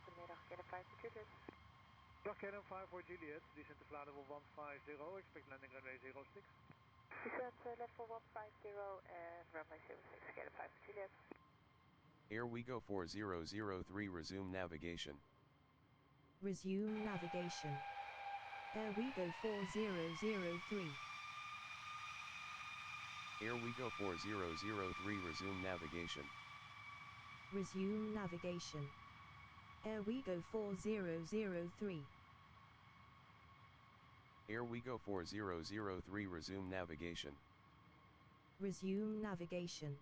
Goedemiddag, KLM 5 for Juliet. Dag KLM 5 for Juliet, descent to flight level 150, expect landing runway 06. Descent level 150 and runway 06, KLM 5 for Juliet. Airwego 4003, resume navigation. Resume navigation. Airwego 4003. Airwego 4003, resume navigation. Resume navigation. Airwego 4003. Airwego 4003, resume navigation. Resume navigation.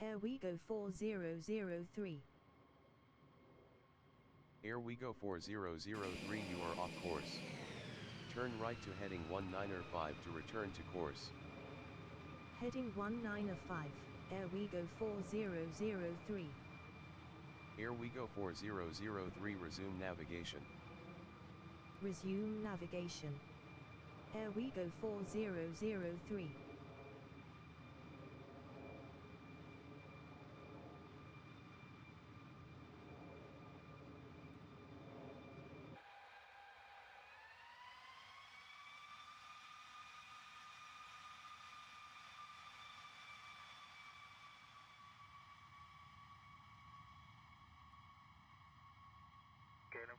Airwego 4003. Airwego 4003, you are off course. Turn right to heading 195 to return to course. Heading 195, Airwego 4003. Airwego 4003, resume navigation. Resume navigation. Airwego 4003.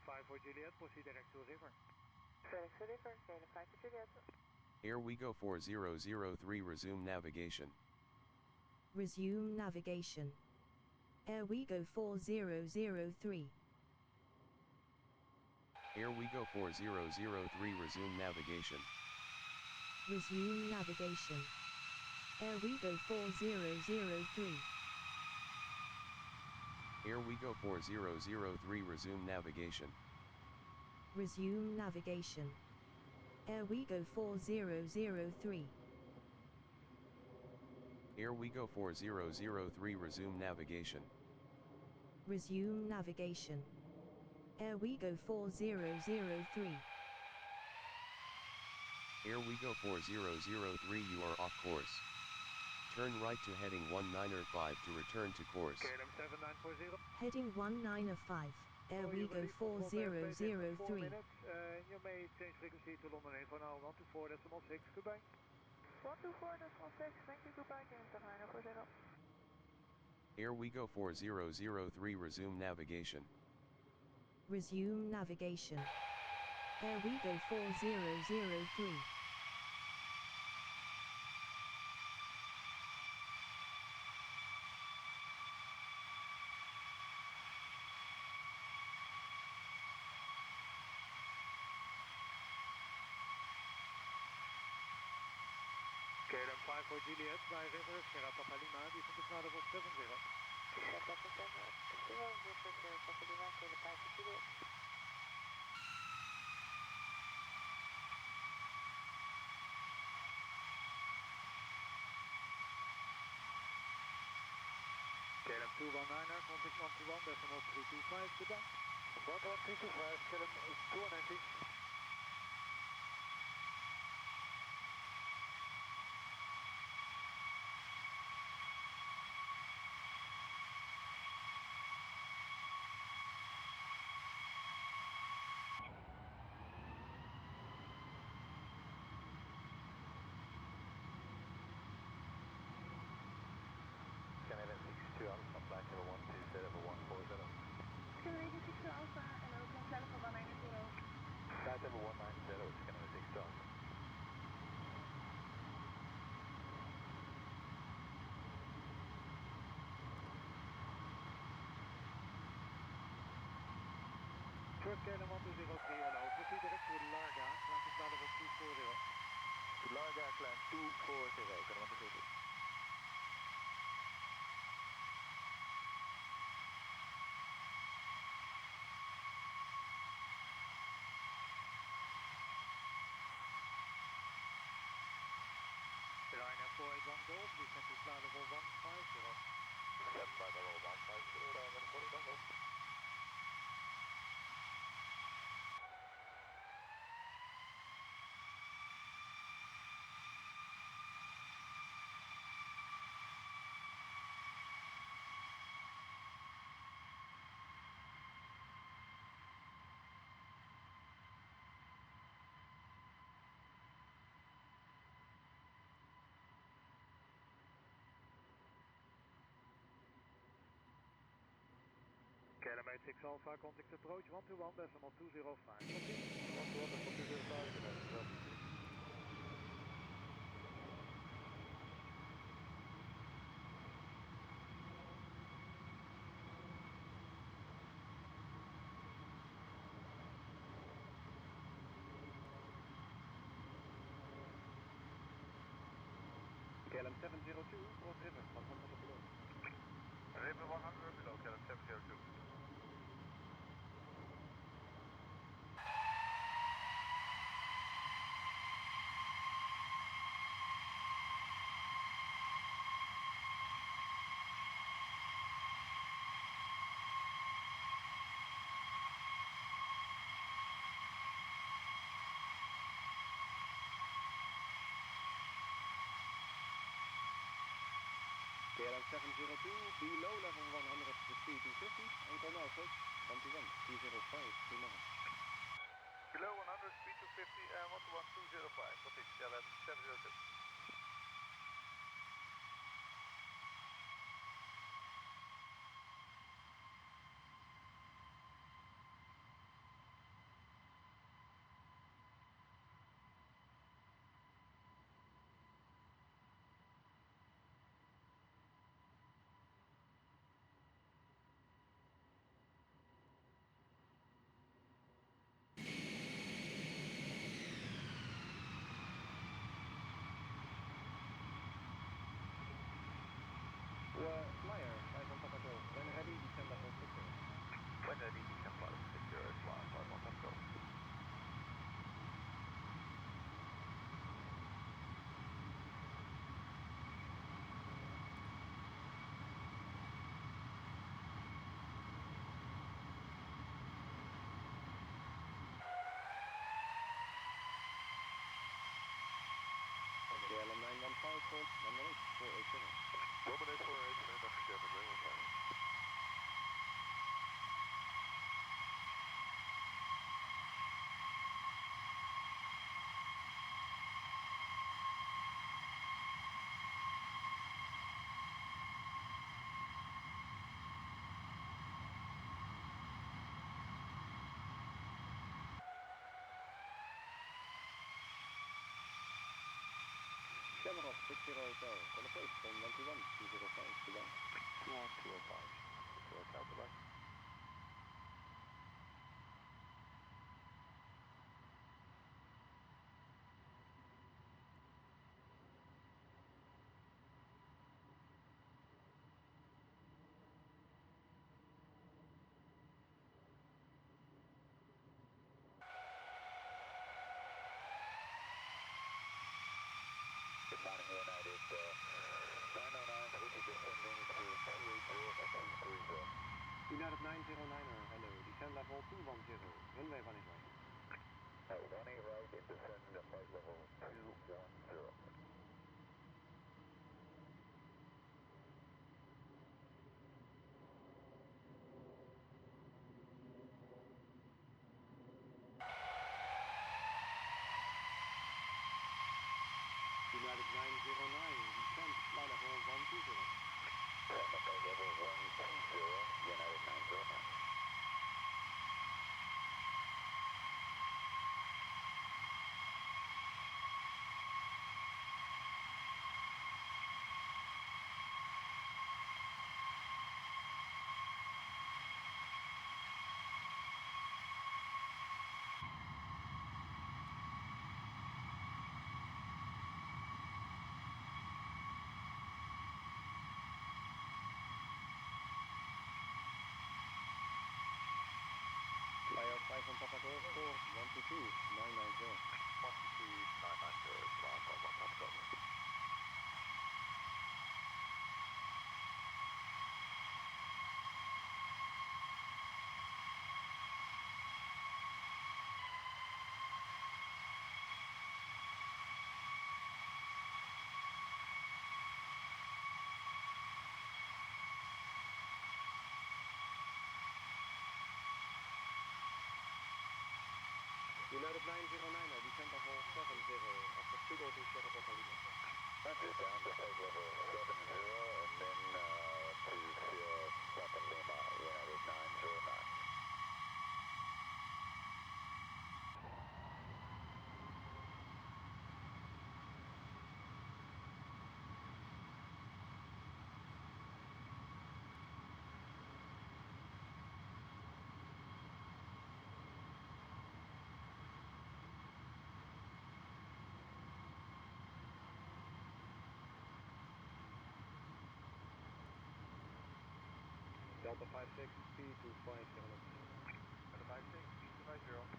5 for Juliet, proceed direct to river. Direct to river, KLM 5 for Juliet. Airwego 4003 resume navigation. Resume navigation. Airwego 4003. Airwego 4003 resume navigation. Resume navigation. Airwego 4003. Airwego 4003 resume navigation. Resume navigation. Airwego 4003. Airwego 4003 resume navigation. Resume navigation. Airwego 4003. Airwego 4003 you are off course. Turn right to heading 1905 to return to course. KLM 7940. Heading 1905. Airwego 4003. You may change frequency to London Info now 124.6, goodbye. 124.6, thank you, goodbye, KLM 7940. Airwego 4003 resume navigation. Resume navigation. Airwego 4003. KLM 5 for Juliet, by river, Sierra Papa Lima, descend to flight level 70. Sierra Papa Lima, river, Sierra Papa Lima, KLM 5 for Juliet. KLM 219er, contact 121.325, goodbye. 11325, KLM 219. Scanner 62 Alpha, flight level 120.140. Scanner 62 Alpha, and Oakland Alpha 190. Flight level 190, Scanner 62 Alpha. First KLM 1203, hello, proceed direct to Larga, climb to flight level 240. To Larga, climb 240, KLM 1203. Ryanair 481 Golf, descend to flight level 150. Step flight level 150, Ryanair 481 Golf. KLM 86 Alpha, contact approach 121.205. 121.205, KLM 702, cross river, 100 below. River 100 below, KLM 702. KLM 702, below level 100 to speed 250, and go now approach 21, 205, 2 miles. Below 100, speed 250, and 121.205, copy, KLM 702. Power call, London 8487. Roman 8487, that's German, Raymond 5. Shamrock 60 Hotel, on the post from 121-205, goodbye. 21205, so Hotel, goodbye. Good morning, United 909, which is descending to 280 United 909er, hello, descend level 210, runway 18 right. 18 right and descend to flight level 210. United 909, descend, flight level 120. Flight level 120, United 909. Flyer 5 on Papa Golf 4, 122, 990. 122, 990, Papa Golf. United 909er, descend level 70, after Sugo to Sierra Bocca Lima. Roger, down to flight level 70 and then to Sierra Papa Lima, United 909. Delta 56, speed to 5 kilometers. Delta 56, speed 250.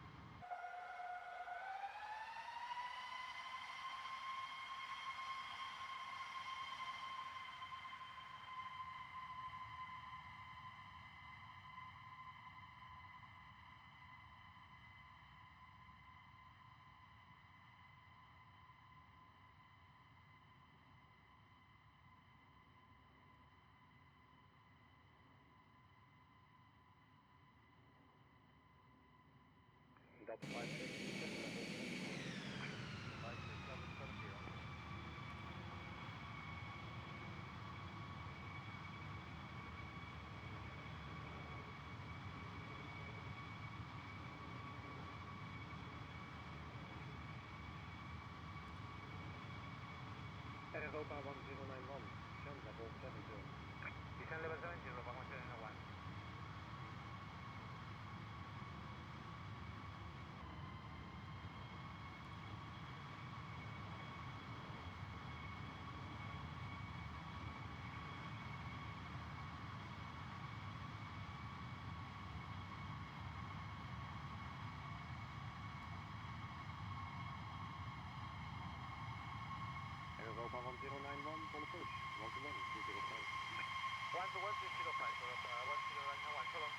Delta 56, descend level 56770. Air Europa 1091, descend level 70. Descend level 70, Europa 1091. Europa 1091, full approach, 121, 205. 121, 205, Europa 1091, so long.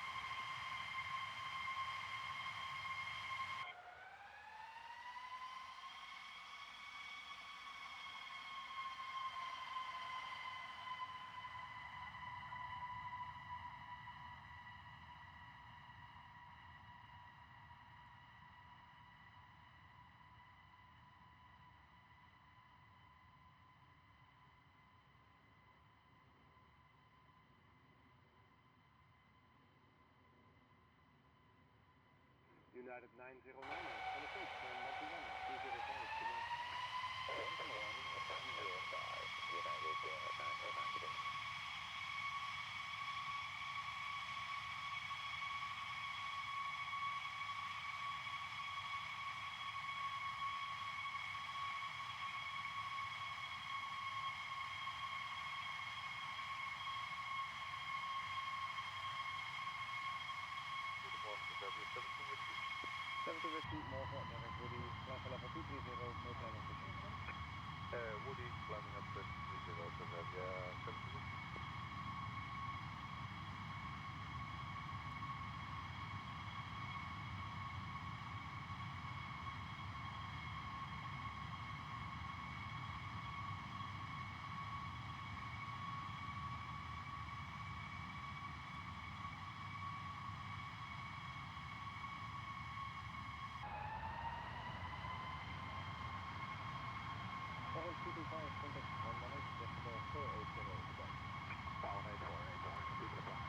United 909 on approach, turn 121, 205, goodbye. 11205, United 909, goodbye. Seven to Whiskey, Morpho, Derek Woody, fly for level 230, no plan of pickup. Woody, climbing up to 30, so that, yeah, 70. Orange 225, contact 118, decimal 480, goodbye. 18482, goodbye.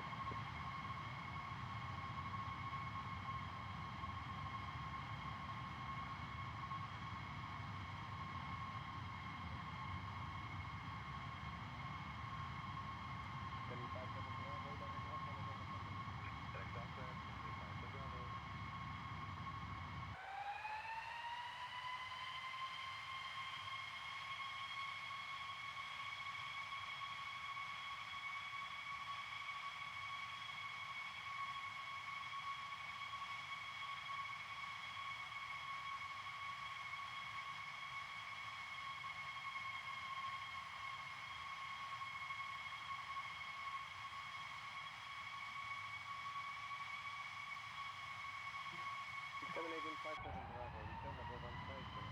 Seven eight in 57 Bravo, return level 150.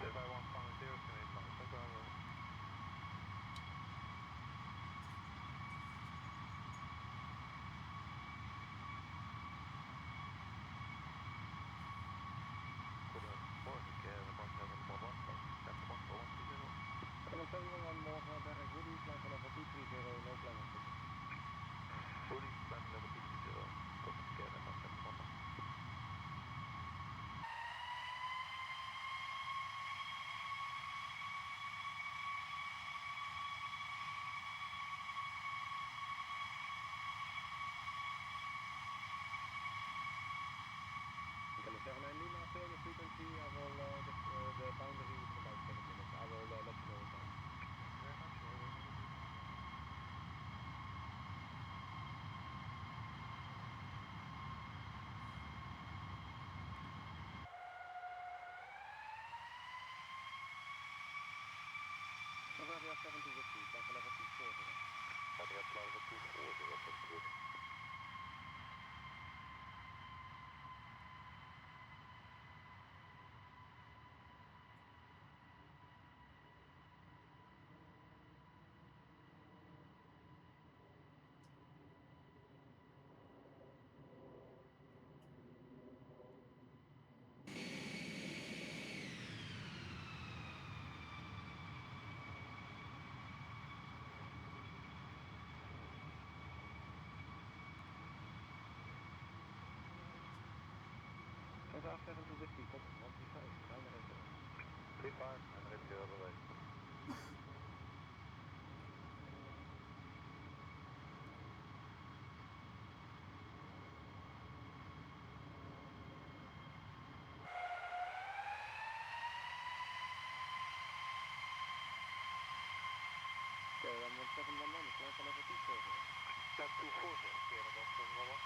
If I want 10, can I find some Bravo? More Derek Woody, fly for level 230, no plan of pickup. Woody, climbing level 230, contact again at 171. Kilo 79 Lima, stay on the frequency, I will, the boundary is in about 7 minutes, I will let you know in time. Very much, Bavaria 70 Whiskey, fly for level 240. Bavaria level 240, that's good. Bavaria 70 Whiskey, contact 135, I'm ready to go. 35, I'm ready to go, bye-bye. Okay, I'm 1711, fly for level 240. Lab 240, keer dan 711.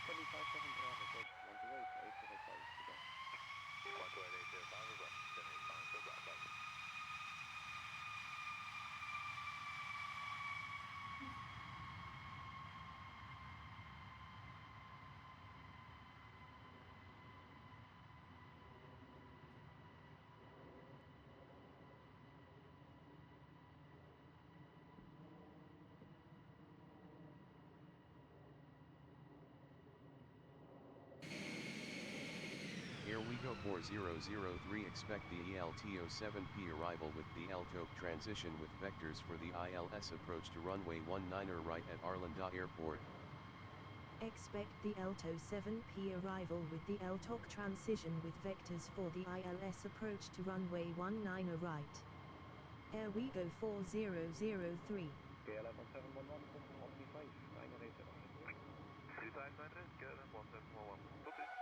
Kelly 57 Bravo, coach 128, 805, goodbye. 128, 805, bye. 10 8 pounds, bye. Airwego 4003 expect the ELTO-7P arrival with the LTOC transition with vectors for the ILS approach to runway 19er right at Arlanda Airport. Expect the LTO-7P arrival with the LTOC transition with vectors for the ILS approach to runway 19er right. Airwego 4003. KLM 1711, control 135, 987. 3500, KLM 1711. Tot ziens.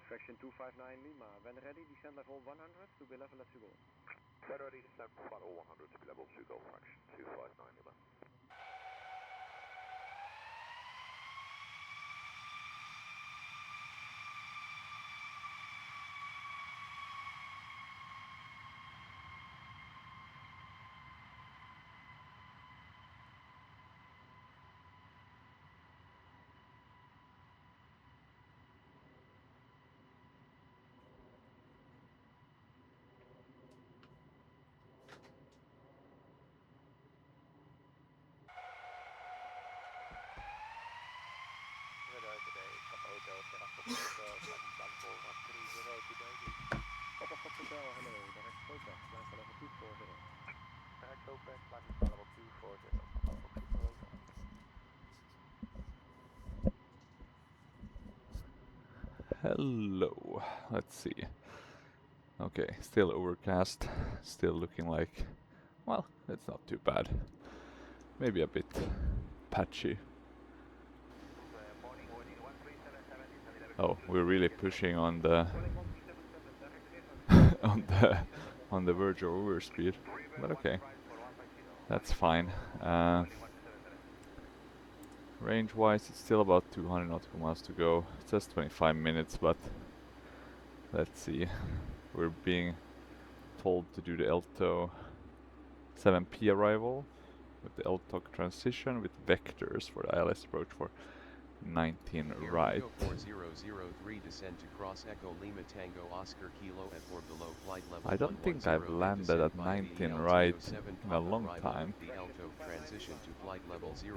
Fraction 259 Lima, when ready, descend level 100 to be level, let's go. When ready, descend level 100 to be level 2 go, fraction 259 Lima. Papa Hotel, hello, direct Kopex, line for level 240. Direct Kopex, line for level 240. Hello. Let's see. Okay, still overcast. Still looking like, well, it's not too bad. Maybe a bit patchy. Oh, we're really pushing on the on the verge of overspeed, but okay, that's fine. Range-wise, it's still about 200 nautical miles to go. It says 25 minutes, but let's see. We're being told to do the LTO 7P arrival with the LTOC transition with vectors for the ILS approach for 19 right. Airwego 4003 descend to cross Echo Lima Tango Oscar Kilo at or below flight level. I don't think I've landed at 19 right in a long time. The LTO transition to flight level 080.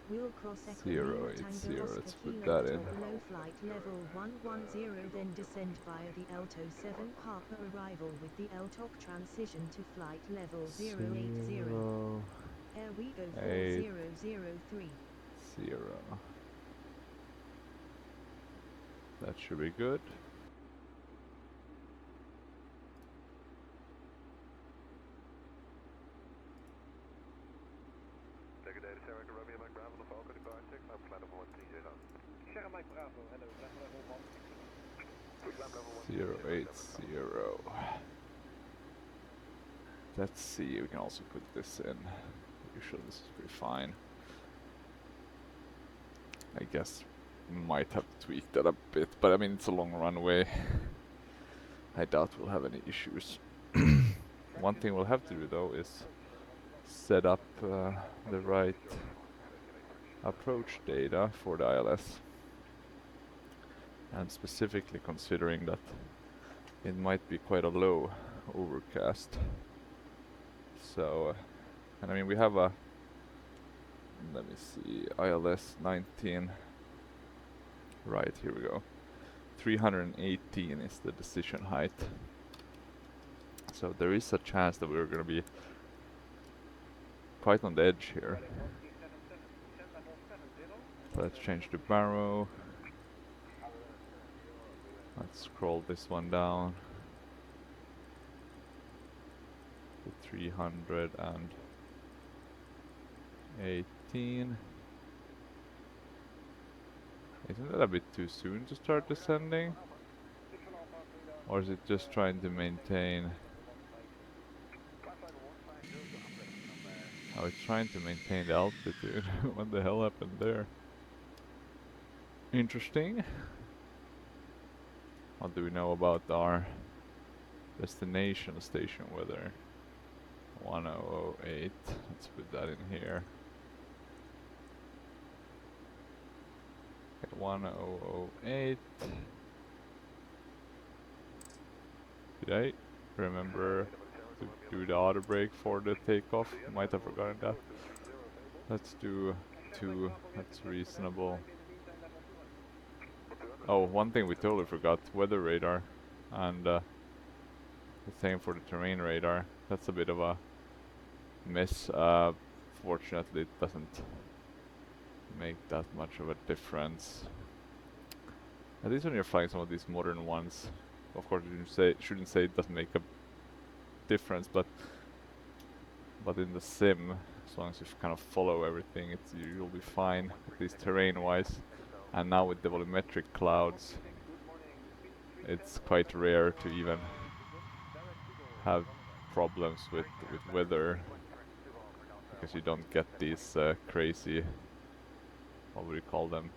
We'll cross Echo 080, Lima Tango Oscar let's put Kilo that at in. or below flight level 110, then descend via the LTO 7 Papa arrival with the LTOC transition to flight level 080. Airwego 4003. 0. That should be good. Take a data Sarah Romeo Mike Bravo, Falcon, departing, now flight level 130. Sarah Mike Bravo, hello, level 080. Let's see, we can also put this in. Usually this is pretty fine. I guess we might have to tweak that a bit, but I mean it's a long runway. I doubt we'll have any issues. One thing we'll have to do though is set up the right approach data for the ILS. And specifically considering that it might be quite a low overcast. So, and I mean we have a, let me see, ILS 19, right, here we go. 318 is the decision height. So there is a chance that we're going to be quite on the edge here. So let's change the barrow. Let's scroll this one down to 318. Isn't that a bit too soon to start descending? Or is it just trying to maintain? Oh, it's trying to maintain the altitude. What the hell happened there? Interesting. What do we know about our destination station weather? 1008. Let's put that in here. 1008. Did I remember to do the auto brake for the takeoff? Might have forgotten that. Let's do 2, that's reasonable. Oh, one thing we totally forgot, weather radar. And the same for the terrain radar. That's a bit of a miss. Fortunately it doesn't make that much of a difference. At least when you're flying some of these modern ones, of course you shouldn't say it doesn't make a difference, but in the sim, as long as you kind of follow everything, you'll be fine, at least terrain-wise. And now with the volumetric clouds, it's quite rare to even have problems with weather, because you don't get these crazy, what would you call them,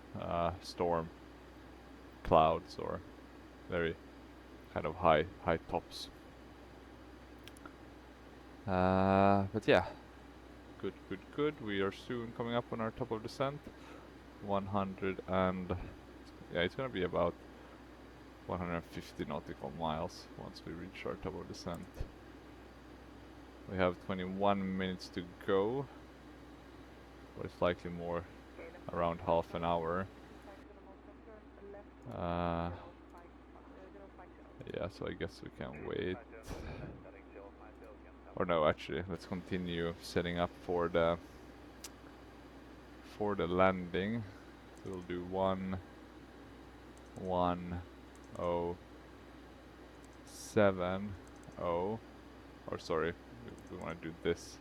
storm clouds or very kind of high tops. But yeah, good. We are soon coming up on our top of descent. 100 and yeah, it's gonna be about 150 nautical miles once we reach our top of descent. We have 21 minutes to go, but it's likely more, around half an hour. Yeah, so I guess we can wait. Or no, actually, let's continue setting up for the landing. We'll do 11070, or sorry, we want to do this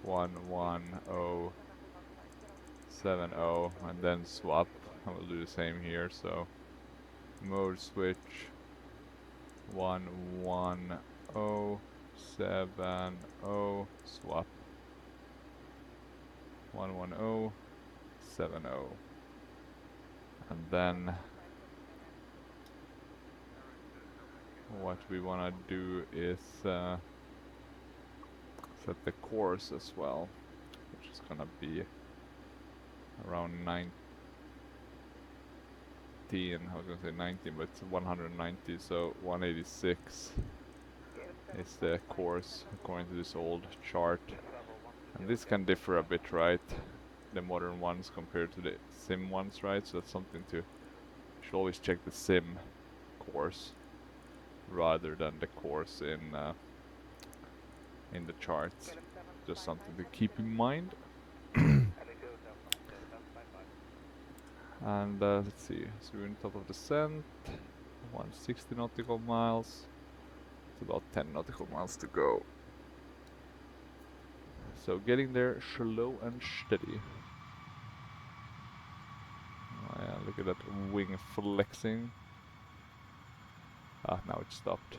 11070 and then swap, and we'll do the same here. So mode switch 11070, swap 11070, and then what we want to do is set the course as well, which is gonna be around 19. I was gonna say 19, but it's 190, so 186 is the course according to this old chart. And this can differ a bit, right? The modern ones compared to the sim ones, right? So that's something to, you should always check the sim course rather than the course in the charts. Just something to keep in mind. And let's see, so we're on top of the descent, 160 nautical miles. It's about 10 nautical miles to go. So getting there slow and steady. Oh yeah, look at that wing flexing. Ah, now it stopped.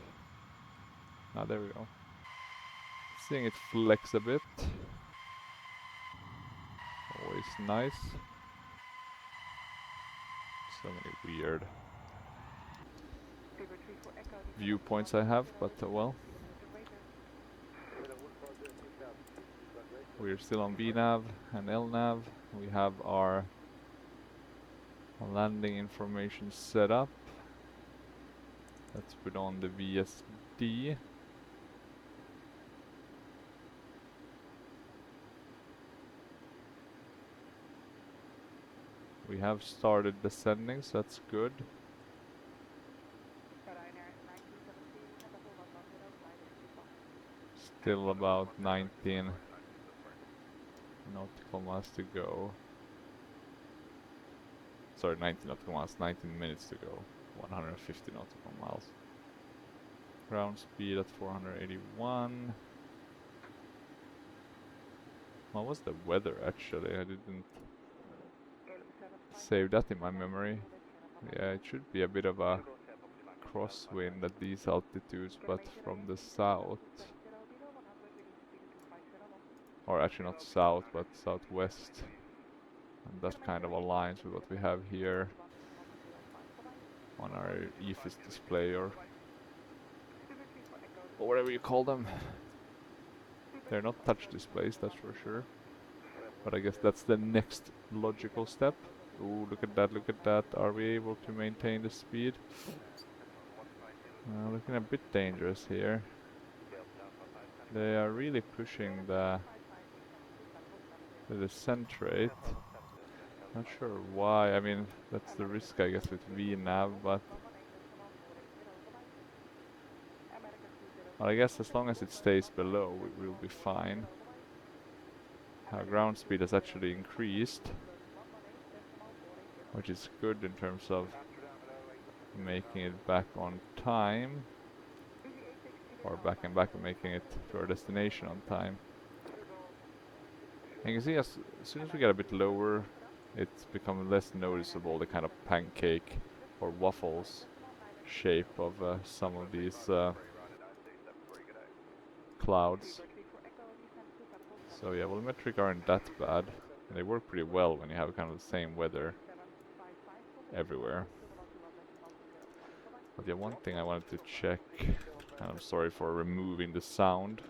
Ah, there we go. Seeing it flex a bit. Always nice. So many weird viewpoints I have, but well. We're still on VNav and LNav. We have our landing information set up. Let's put on the VSD. We have started descending, so that's good. Still about 19 nautical miles to go. Sorry, 19 nautical miles, 19 minutes to go. 150 nautical miles. Ground speed at 481. What was the weather actually? I didn't save that in my memory. Yeah, it should be a bit of a crosswind at these altitudes, but from the south. Or actually not south, but southwest. And that kind of aligns with what we have here on our EFIS display, or whatever you call them. They're not touch displays, that's for sure. But I guess that's the next logical step. Ooh, look at that, look at that. Are we able to maintain the speed? Looking a bit dangerous here. They are really pushing the descent rate. Not sure why. I mean, that's the risk, I guess, with VNav, but well, I guess as long as it stays below, we'll be fine. Our ground speed has actually increased, which is good in terms of making it back on time, or back and making it to our destination on time. And you can see as soon as we get a bit lower, it's become less noticeable, the kind of pancake or waffles shape of some of these clouds. So yeah, volumetric aren't that bad, and they work pretty well when you have kind of the same weather everywhere. But yeah, one thing I wanted to check, and I'm sorry for removing the sound,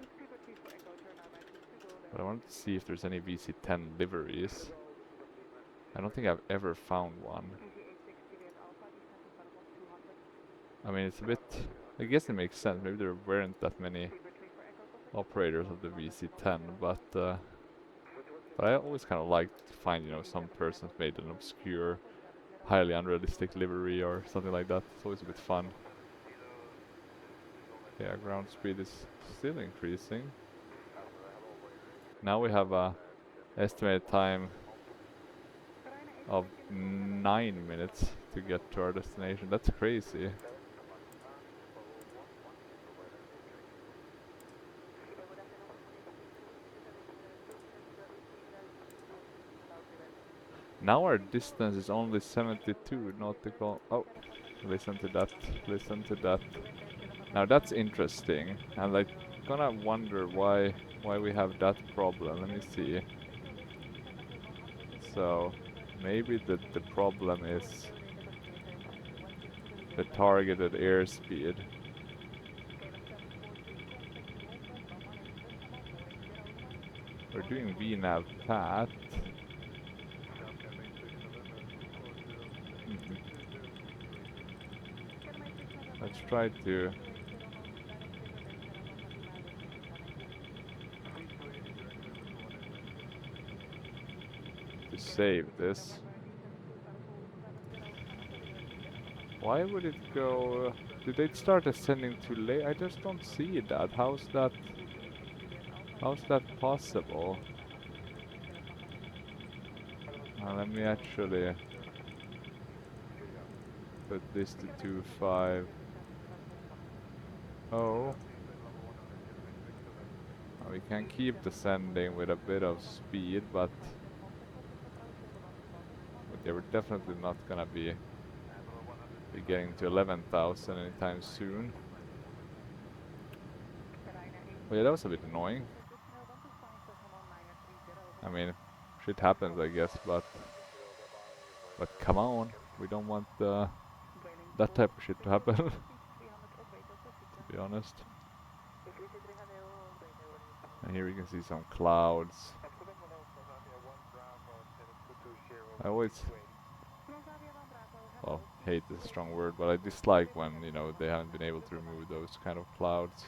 but I wanted to see if there's any VC10 liveries. I don't think I've ever found one. I mean, it's a bit, I guess it makes sense, maybe there weren't that many operators of the VC10, but I always kind of like to find, you know, some person's made an obscure, highly unrealistic livery or something like that. It's always a bit fun. Yeah, ground speed is still increasing. Now we have a estimated time of 9 minutes to get to our destination. That's crazy. Now our distance is only 72 nautical. Oh, listen to that, listen to that. Now that's interesting, and I gonna wonder why we have that problem. Let me see. So maybe the problem is the targeted airspeed. We're doing VNav path. Let's try to save this. Why would it go? Did they start ascending too late? I just don't see that. How's that possible? Let me actually put this to 250. We can keep descending with a bit of speed, but yeah, we're definitely not gonna be getting to 11,000 anytime soon. Well, yeah, that was a bit annoying. I mean, shit happens, I guess, but come on, we don't want that type of shit to happen. To be honest. And here we can see some clouds. I always, well, hate is a strong word, but I dislike when, you know, they haven't been able to remove those kind of clouds.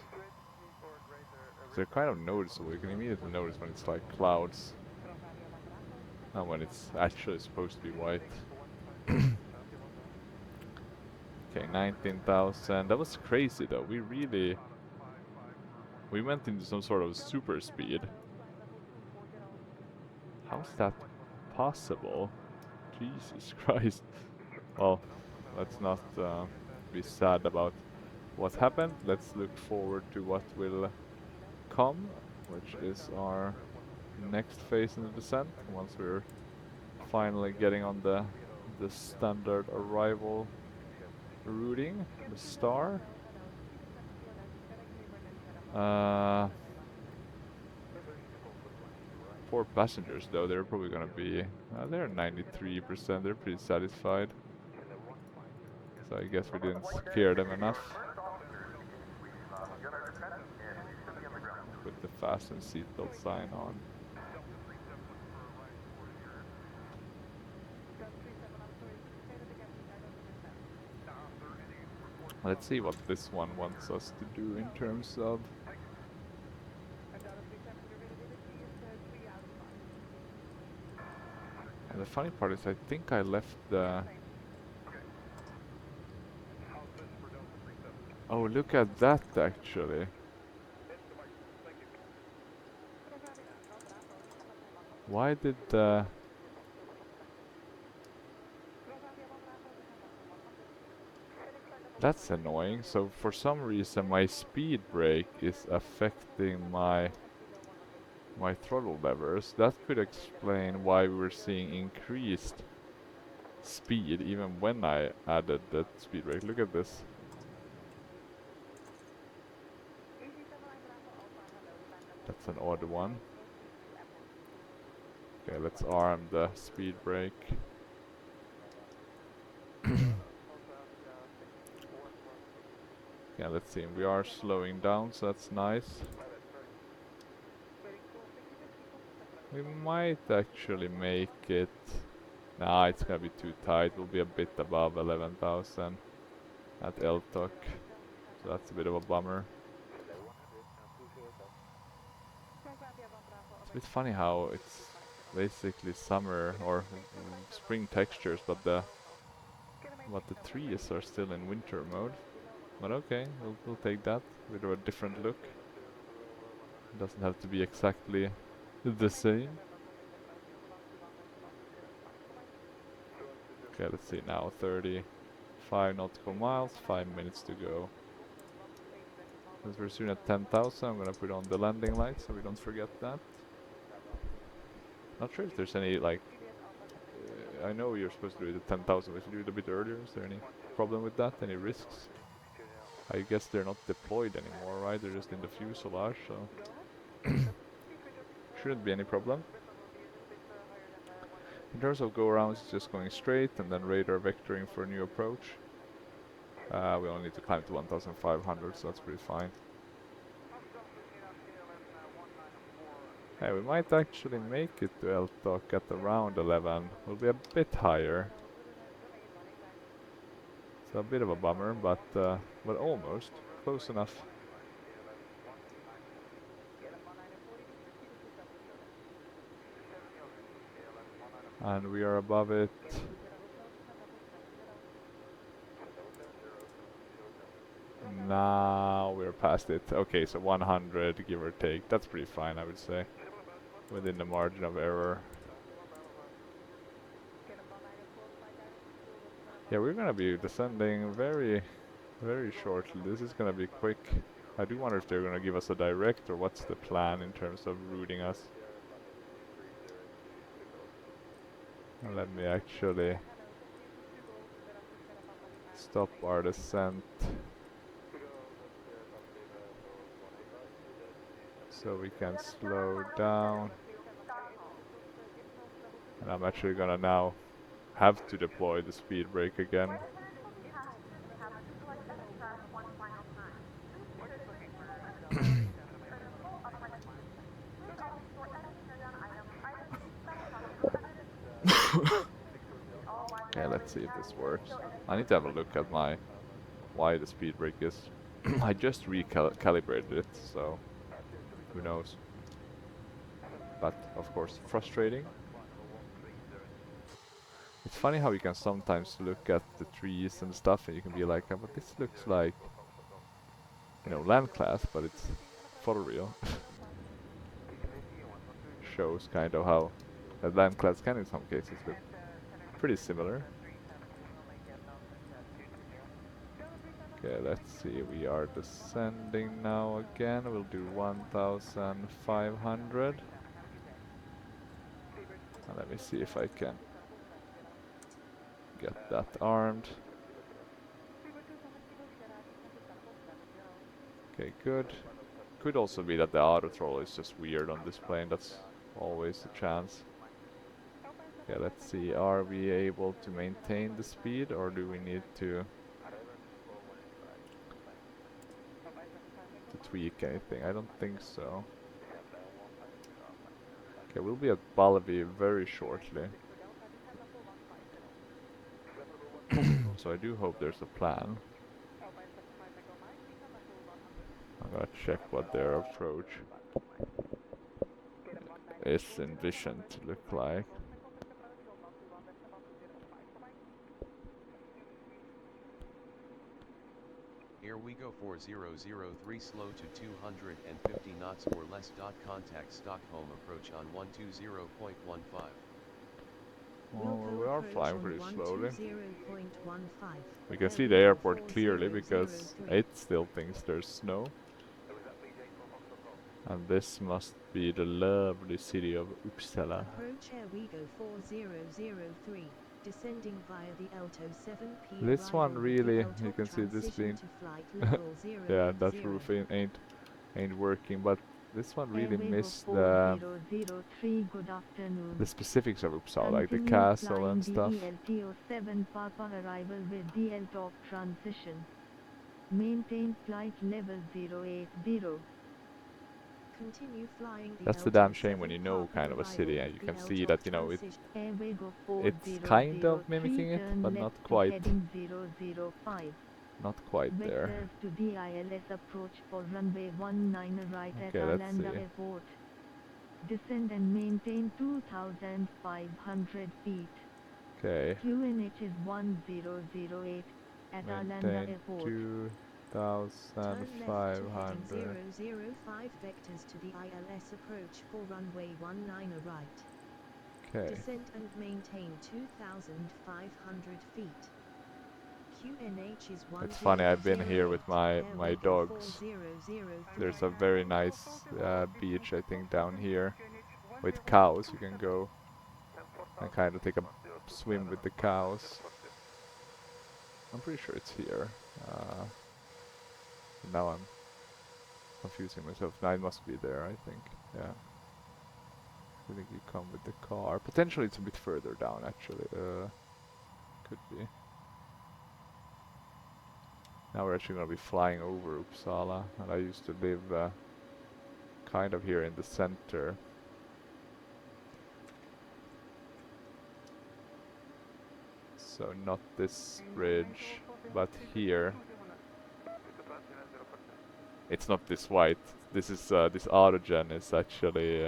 They're kind of noticeable. You can immediately notice when it's like clouds, not when it's actually supposed to be white. Okay, 19,000. That was crazy though. We went into some sort of super speed. How's that possible? Jesus Christ. Well, let's not be sad about what happened. Let's look forward to what will come, which is our next phase in the descent, once we're finally getting on the standard arrival routing, the star. 4 passengers though, they're probably gonna be, they're 93%, they're pretty satisfied. So I guess we didn't scare them enough. Put the fasten seatbelt sign on. Let's see what this one wants us to do in terms of... And the funny part is I think I left the... Oh, look at that actually. Why did the... That's annoying. So for some reason my speed brake is affecting my throttle levers. That could explain why we're seeing increased speed even when I added that speed brake. Look at this. That's an odd one. Okay, let's arm the speed brake. Yeah, let's see. We are slowing down, so that's nice. We might actually make it... Nah, it's gonna be too tight. We'll be a bit above 11,000 at LTOC. So that's a bit of a bummer. It's a bit funny how it's basically summer or spring textures, but the trees are still in winter mode. But okay, we'll take that. Bit of a different look. It doesn't have to be exactly the same. Okay, let's see now. 35 nautical miles, 5 minutes to go. Since we're soon at 10,000, I'm gonna put on the landing lights so we don't forget that. Not sure if there's any, like... I know you're supposed to do it at 10,000, but if you do it a bit earlier, is there any problem with that? Any risks? I guess they're not deployed anymore, right? They're just in the fuselage, so... Shouldn't be any problem. In terms of go-arounds, it's just going straight and then radar vectoring for a new approach. We only need to climb to 1,500, so that's pretty fine. Hey, we might actually make it to LTOC at around 11. We'll be a bit higher. It's a bit of a bummer, but almost close enough. And we are above it. Now we're past it. Okay, so 100 give or take. That's pretty fine, I would say. Within the margin of error. Yeah, we're gonna be descending very shortly. This is gonna be quick. I do wonder if they're gonna give us a direct or what's the plan in terms of routing us. Let me actually stop our descent so we can slow down. And I'm actually gonna now have to deploy the speed brake again. Okay, let's see if this works. I need to have a look at why the speed brake is. I just recalibrated it, so who knows. But of course frustrating. It's funny how you can sometimes look at the trees and stuff and you can be like, oh, but this looks like, you know, land class, but it's photoreal. Shows kind of how a land class can in some cases look pretty similar. Okay, let's see, we are descending now again. We'll do 1,500. And let me see if I can get that armed. Okay, good. Could also be that the auto throttle is just weird on this plane. That's always a chance. Okay, let's see. Are we able to maintain the speed, or do we need to tweak anything? I don't think so. Okay, we'll be at Balavi very shortly. So I do hope there's a plan. gonna check what their approach is envisioned to look like. Airwego 4003 slow to 250 knots or less. Contact Stockholm approach on 120.15. Well, we are flying pretty slowly. 120.15. We can see the airport clearly because it still thinks there's snow. And this must be the lovely city of Uppsala. Approach Airwego 4003, descending via the Alto 7P. This one really, you can see this being yeah, that roof ain't working, but this one really Airwego missed 4003, good afternoon. the specifics of Uppsala, like the Continue castle flying and the stuff. ELTO7 Papa arrival with DL top transition. Maintain flight level 080. Continue flying That's the damn shame when you know kind of a city and you can see that, you know, Airwego it's kind of 4003, mimiking it, turn but left not to quite. heading 005. Not quite there. Vectors to DILS approach for runway 19 right Okay, at let's Arlanda see. Airport. Descend and maintain 2,500 feet. Okay. QNH is 1008 at Arlanda Maintain Airport. 2,500. 005 vectors to the ILS approach for runway 19 right. Okay. Descend and maintain 2,500 feet. QNH is 1008. It's funny, I've been here with my Airwego dogs. 4003. There's a very nice beach, I think, down here with cows. You can go and kind of take a swim with the cows. I'm pretty sure it's here. Now I'm confusing myself. No, it must be there, I think. Yeah. I think you come with the car. Potentially it's a bit further down, actually. Could be. Now we're actually going to be flying over Uppsala. And I used to live kind of here in the center. So not this bridge, but here. It's not this white. This is this autogen is actually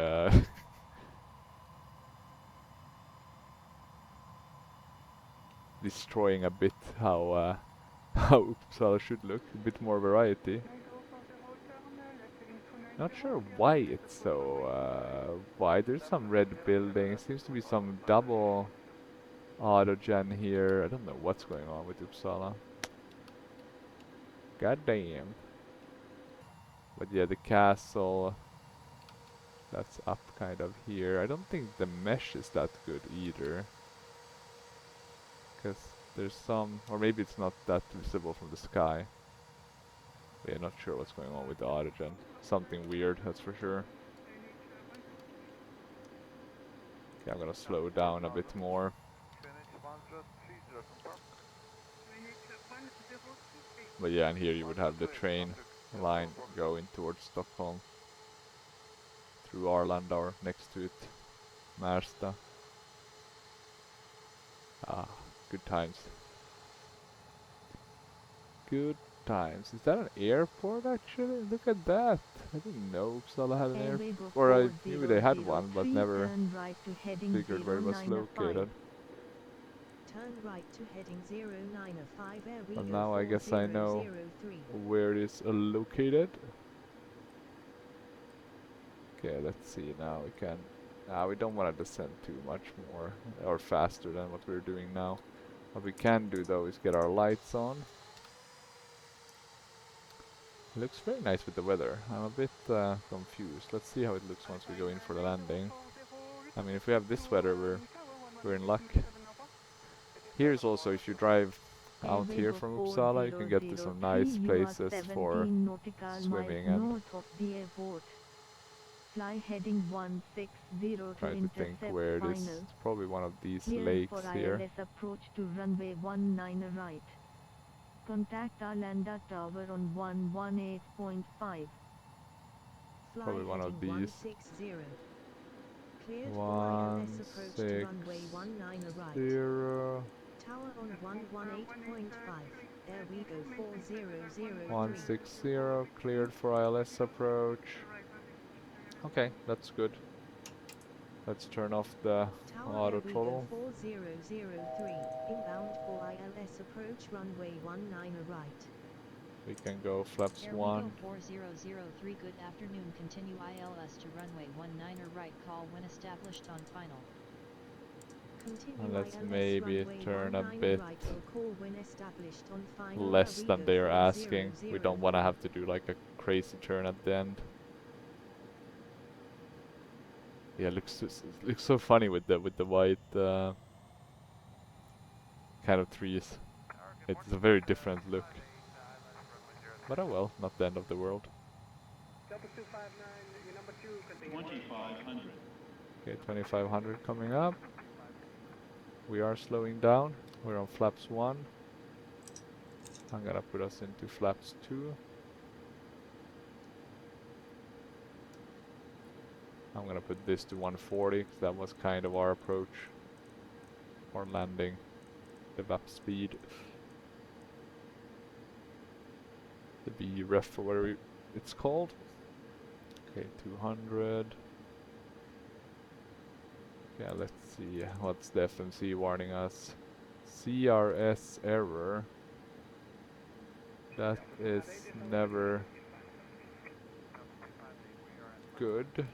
destroying a bit how how Uppsala should look. A bit more variety. Not sure why it's so wide. There's some red buildings. Seems to be some double autogen here. I don't know what's going on with Uppsala. God damn. But yeah, the castle, that's up kind of here. I don't think the mesh is that good either. Because there's some, or maybe it's not that visible from the sky. But yeah, not sure what's going on with the autogen. Something weird, that's for sure. Okay, I'm gonna slow down a bit more. But yeah, and here you would have the train line going towards Stockholm through Arlanda or next to it, Märsta. Ah, good times. Good times. Is that an airport actually? Look at that. I didn't know Uppsala had an airport. Or I knew they had one, but never figured where it was located. Turn right to heading 095 Airwego. Well, now I guess I know 4003. where it is located. Okay, let's see now. We can. We don't want to descend too much more or faster than what we're doing now. What we can do though is get our lights on. It looks very nice with the weather. I'm a bit confused. Let's see how it looks once we go in for the landing. I mean, if we have this weather, we're in luck. Here's also, if you drive out here from Uppsala, you can get to some nice places for swimming and Fly heading 160 to trying to think intercept where it is. final. It's probably one of these Clear lakes for here. ILS approach to runway 19 right. Contact Arlanda Tower on 118.5. Probably one of these. 160. Cleared for ILS approach to runway 19 right. 0. Tower on 118.5. Airwego 4003. 160 cleared for ILS approach. Okay, that's good. Let's turn off the Tower auto Airwego throttle. 4003. Inbound for ILS approach runway 19 right. We can go flaps Airwego 1. 4003. Good afternoon. Continue ILS to runway 19 right. Call when established on final. Continue And let's ILS maybe runway turn a 19 bit right or call when established on final. less than Airwego they're asking. 400. We don't want to have to do like a crazy turn at the end. Yeah, looks so funny with the white kind of trees. It's a very different look. But oh well, not the end of the world. Delta 259, your number 2 continue. 2500. Okay, 2500 coming up. We are slowing down. We're on flaps 1. I'm gonna put us into flaps 2. I'm gonna put this to 140 because that was kind of our approach or landing, the VAP speed. The BREF or whatever it's called. Okay, 200. Yeah, let's see what's the FMC warning us. CRS error. That is never good.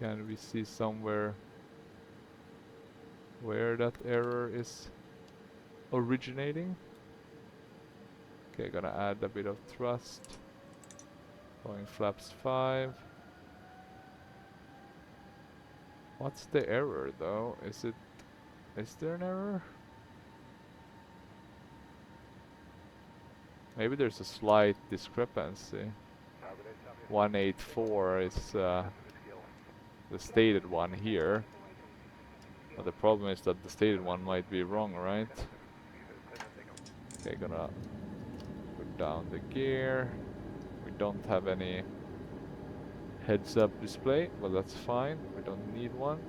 Can we see somewhere where that error is originating? Okay, gonna add a bit of thrust. Going flaps 5. What's the error though? Is there an error? Maybe there's a slight discrepancy. 184 is the stated one here. But the problem is that the stated one might be wrong, right? Okay, gonna put down the gear. We don't have any heads-up display, but that's fine. We don't need one.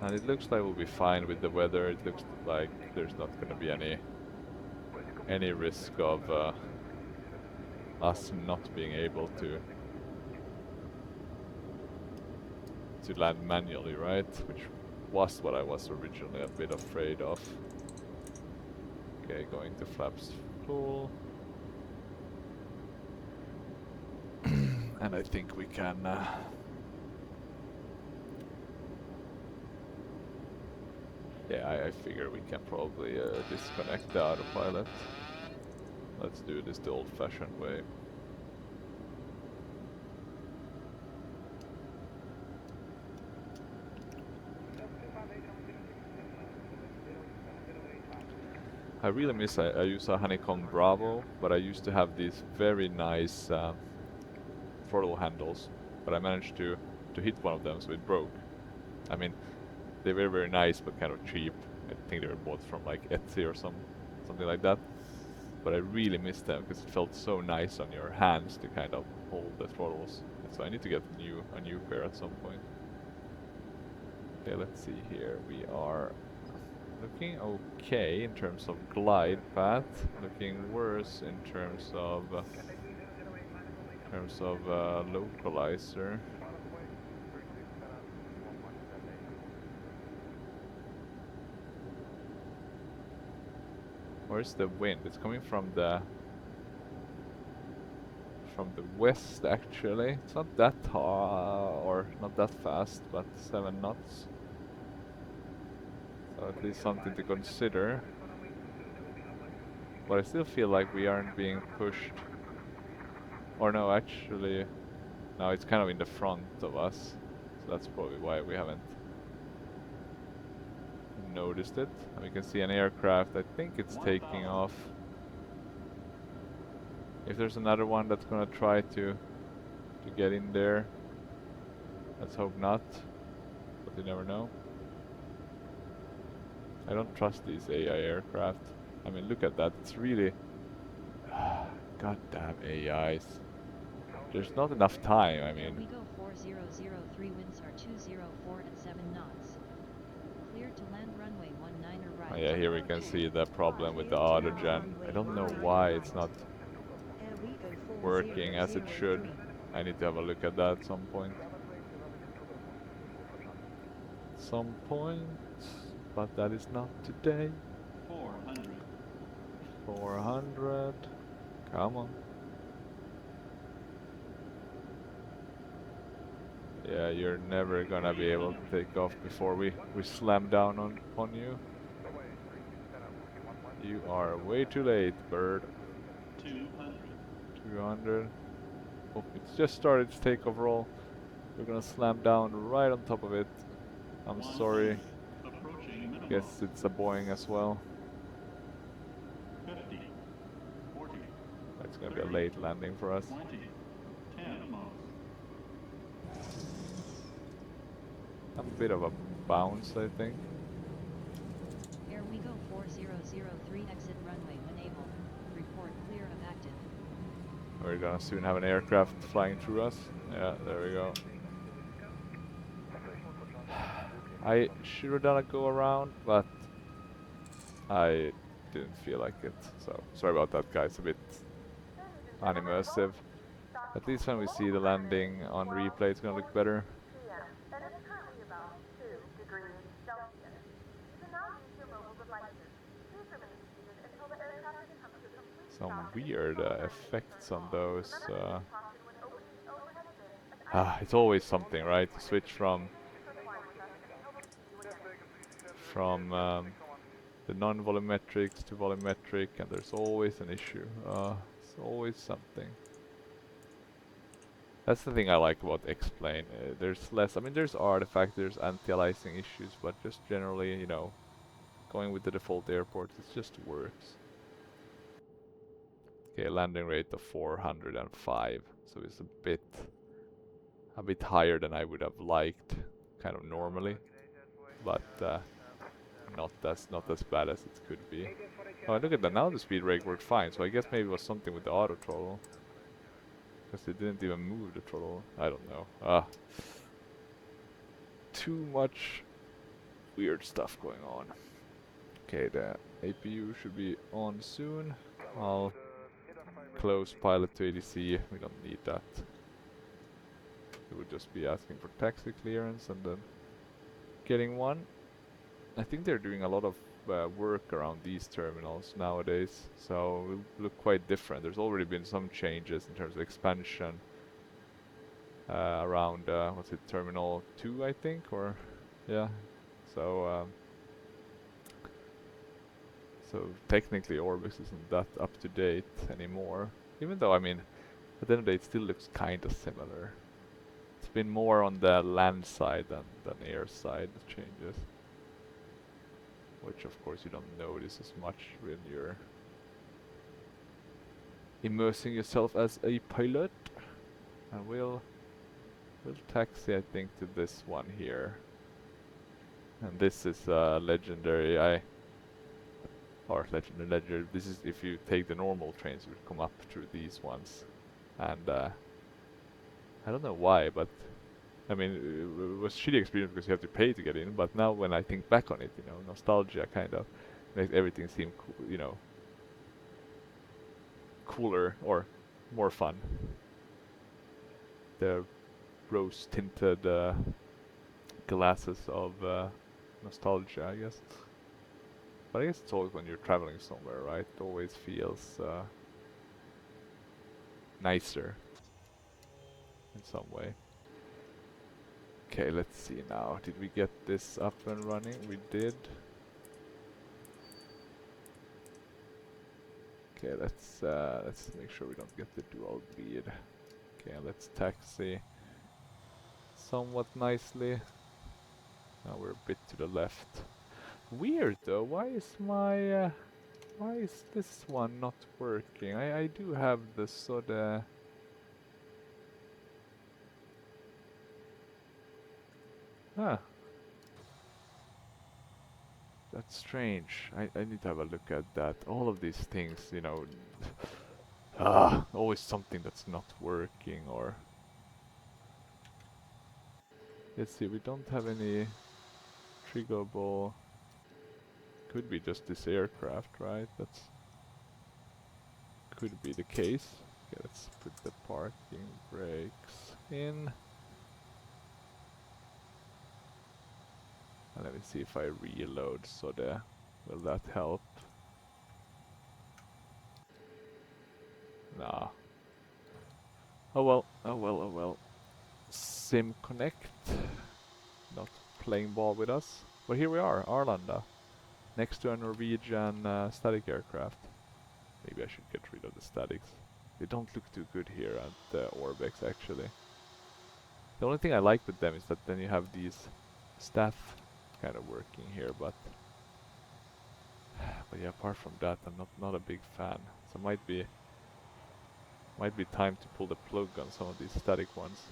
And it looks like we'll be fine with the weather. It looks like there's not gonna be any risk of us not being able to land manually, right? Which was what I was originally a bit afraid of. Okay, going to flaps full. And I think we can yeah, I figure we can probably disconnect the autopilot. Let's do this the old-fashioned way. I really miss I use a Honeycomb Bravo, but I used to have these very nice throttle handles, but I managed to hit one of them, so it broke. I mean, they were very nice, but kind of cheap. I think they were bought from like Etsy or something like that. But I really miss them because it felt so nice on your hands to kind of hold the throttles. So I need to get a new pair at some point. Okay, let's see here. We are looking okay in terms of glide path. Looking worse in terms of localizer. Where's the wind? It's coming from the west actually. It's not that or not that fast, but 7 knots. So at least something to consider. But I still feel like we aren't being pushed. Or no, actually, no, it's kind of in the front of us. So that's probably why we haven't noticed it. And we can see an aircraft. I think it's taking off. If there's another one that's gonna try to get in there, let's hope not. But you never know. I don't trust these AI aircraft. I mean, look at that. It's really goddamn AIs. there's not enough time. I mean, Airwego 4003, winds are 204 at 7 knots. Clear to land runway 19 or right. oh yeah, here we can see the problem with the autogen. I don't know why it's not working as it should. I need to have a look at that at some point. Some point, but that is not today. 400. 400. Come on. Yeah, you're never gonna be able to take off before we slam down on you. You are way too late, bird. 200. 200. Oh, it's just started its takeoff roll. We're gonna slam down right on top of it. I'm sorry. Guess it's a Boeing as well. 50. 40. That's gonna be a late landing for us. 20. 10 knots. A bit of a bounce, I think. Airwego 4003, exit runway when able. Report clear of active. We're gonna soon have an aircraft flying through us. Yeah, there we go. I should have done a go around, but I didn't feel like it. So sorry about that, guys. A bit unimmersive. At least when we see the landing on replay, it's gonna look better. And it's currently about 2 degrees Celsius. You can now use your mobile devices. Please remain seated until the aircraft has come to a complete Some stop. weird effects on those. It's always something, right? To switch from the non-volumetrics to volumetric, and there's always an issue. It's always something. That's the thing I like about X-Plane. There's less, I mean, there's artifacts, there's anti-aliasing issues, but just generally, you know, going with the default airports, it just works. Okay, landing rate of 405, so it's a bit higher than I would have liked, kind of normally, but not as bad as it could be. Oh, look at that! Now the speed brake worked fine, so I guess maybe it was something with the auto throttle, because it didn't even move the throttle. I don't know. Too much weird stuff going on. Okay, the APU should be on soon. I'll close pilot to ADC. We don't need that. It would just be asking for taxi clearance and then getting one. I think they're doing a lot of work around these terminals nowadays, so it will look quite different. There's already been some changes in terms of expansion around, what's it, Terminal 2, I think, or, yeah. So, so technically Orbis isn't that up to date anymore, even though, I mean, at the end of the day it still looks kind of similar. It's been more on the land side than air side changes, which of course you don't notice as much when you're immersing yourself as a pilot. And we'll taxi, I think, to this one here. And this is legendary. Legendary. This is if you take the normal trains, you would come up through these ones. And I don't know why, but I mean, it was a shitty experience because you have to pay to get in. But now when I think back on it, you know, nostalgia kind of makes everything seem, you know, cooler or more fun. The rose-tinted glasses of nostalgia, I guess. But I guess it's always when you're traveling somewhere, right? It always feels nicer in some way. Okay, let's see now. Did we get this up and running? We did. Okay, let's make sure we don't get the dual bleed. Okay, let's taxi somewhat nicely. Now we're a bit to the left. Weird though. Why is this one not working? I do have the sort of. Huh. That's strange. I need to have a look at that. All of these things, you know, Always something that's not working, or... Let's see, we don't have any triggerable... Could be just this aircraft, right? That's... Could be the case. Okay, let's put the parking brakes in. And let me see if I reload, so will that help? Nah. Oh well, oh well, oh well. Sim Connect, not playing ball with us. But here we are, Arlanda, next to a Norwegian static aircraft. Maybe I should get rid of the statics. They don't look too good here at Orbex actually. The only thing I like with them is that then you have these staff kind of working here, but yeah, apart from that, I'm not a big fan. So might be time to pull the plug on some of these static ones.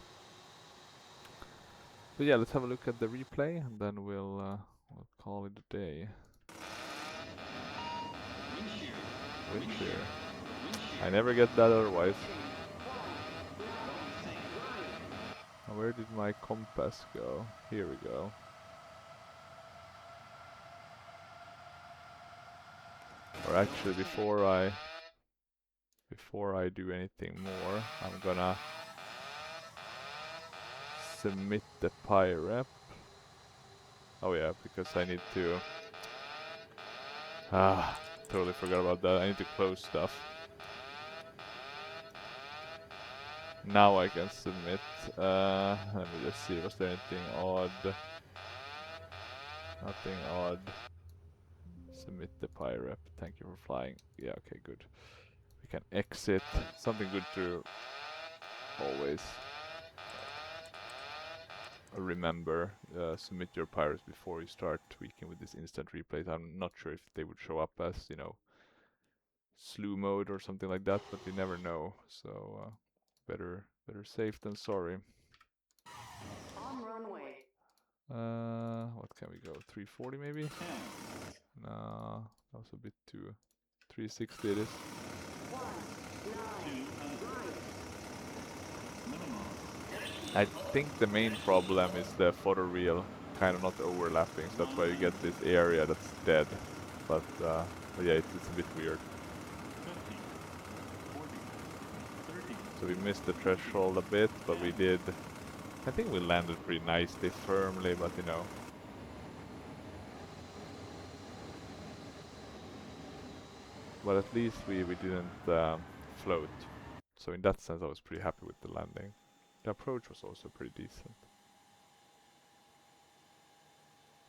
But yeah, let's have a look at the replay, and then we'll call it a day. Wind shear. I never get that otherwise. Where did my compass go? Here we go. Or actually, before I do anything more, I'm gonna submit the PyRep. Oh yeah, because I need to... totally forgot about that. I need to close stuff. Now I can submit. Let me just see, was there anything odd? Nothing odd. Submit the PyRep. Thank you for flying. Yeah, okay, good. We can exit. Something good to always remember. Submit your PyReps before you start tweaking with this instant replays. I'm not sure if they would show up as, you know, slew mode or something like that, but you never know. So better safe than sorry. On runway. What can we go? 340 maybe? No, that was a bit too... 360 it is. I think the main problem is the photo reel kind of not overlapping, so that's why you get this area that's dead. But yeah, it's a bit weird. So we missed the threshold a bit, but we did... I think we landed pretty nicely, firmly, but you know... But at least we didn't float. So in that sense I was pretty happy with the landing. The approach was also pretty decent.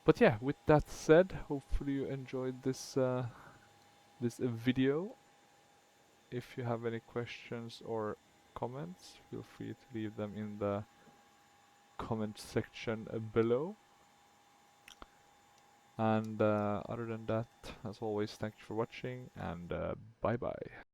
But yeah, with that said, hopefully you enjoyed this this video. If you have any questions or comments, feel free to leave them in the comment section below. And other than that, as always, thank you for watching, and bye bye.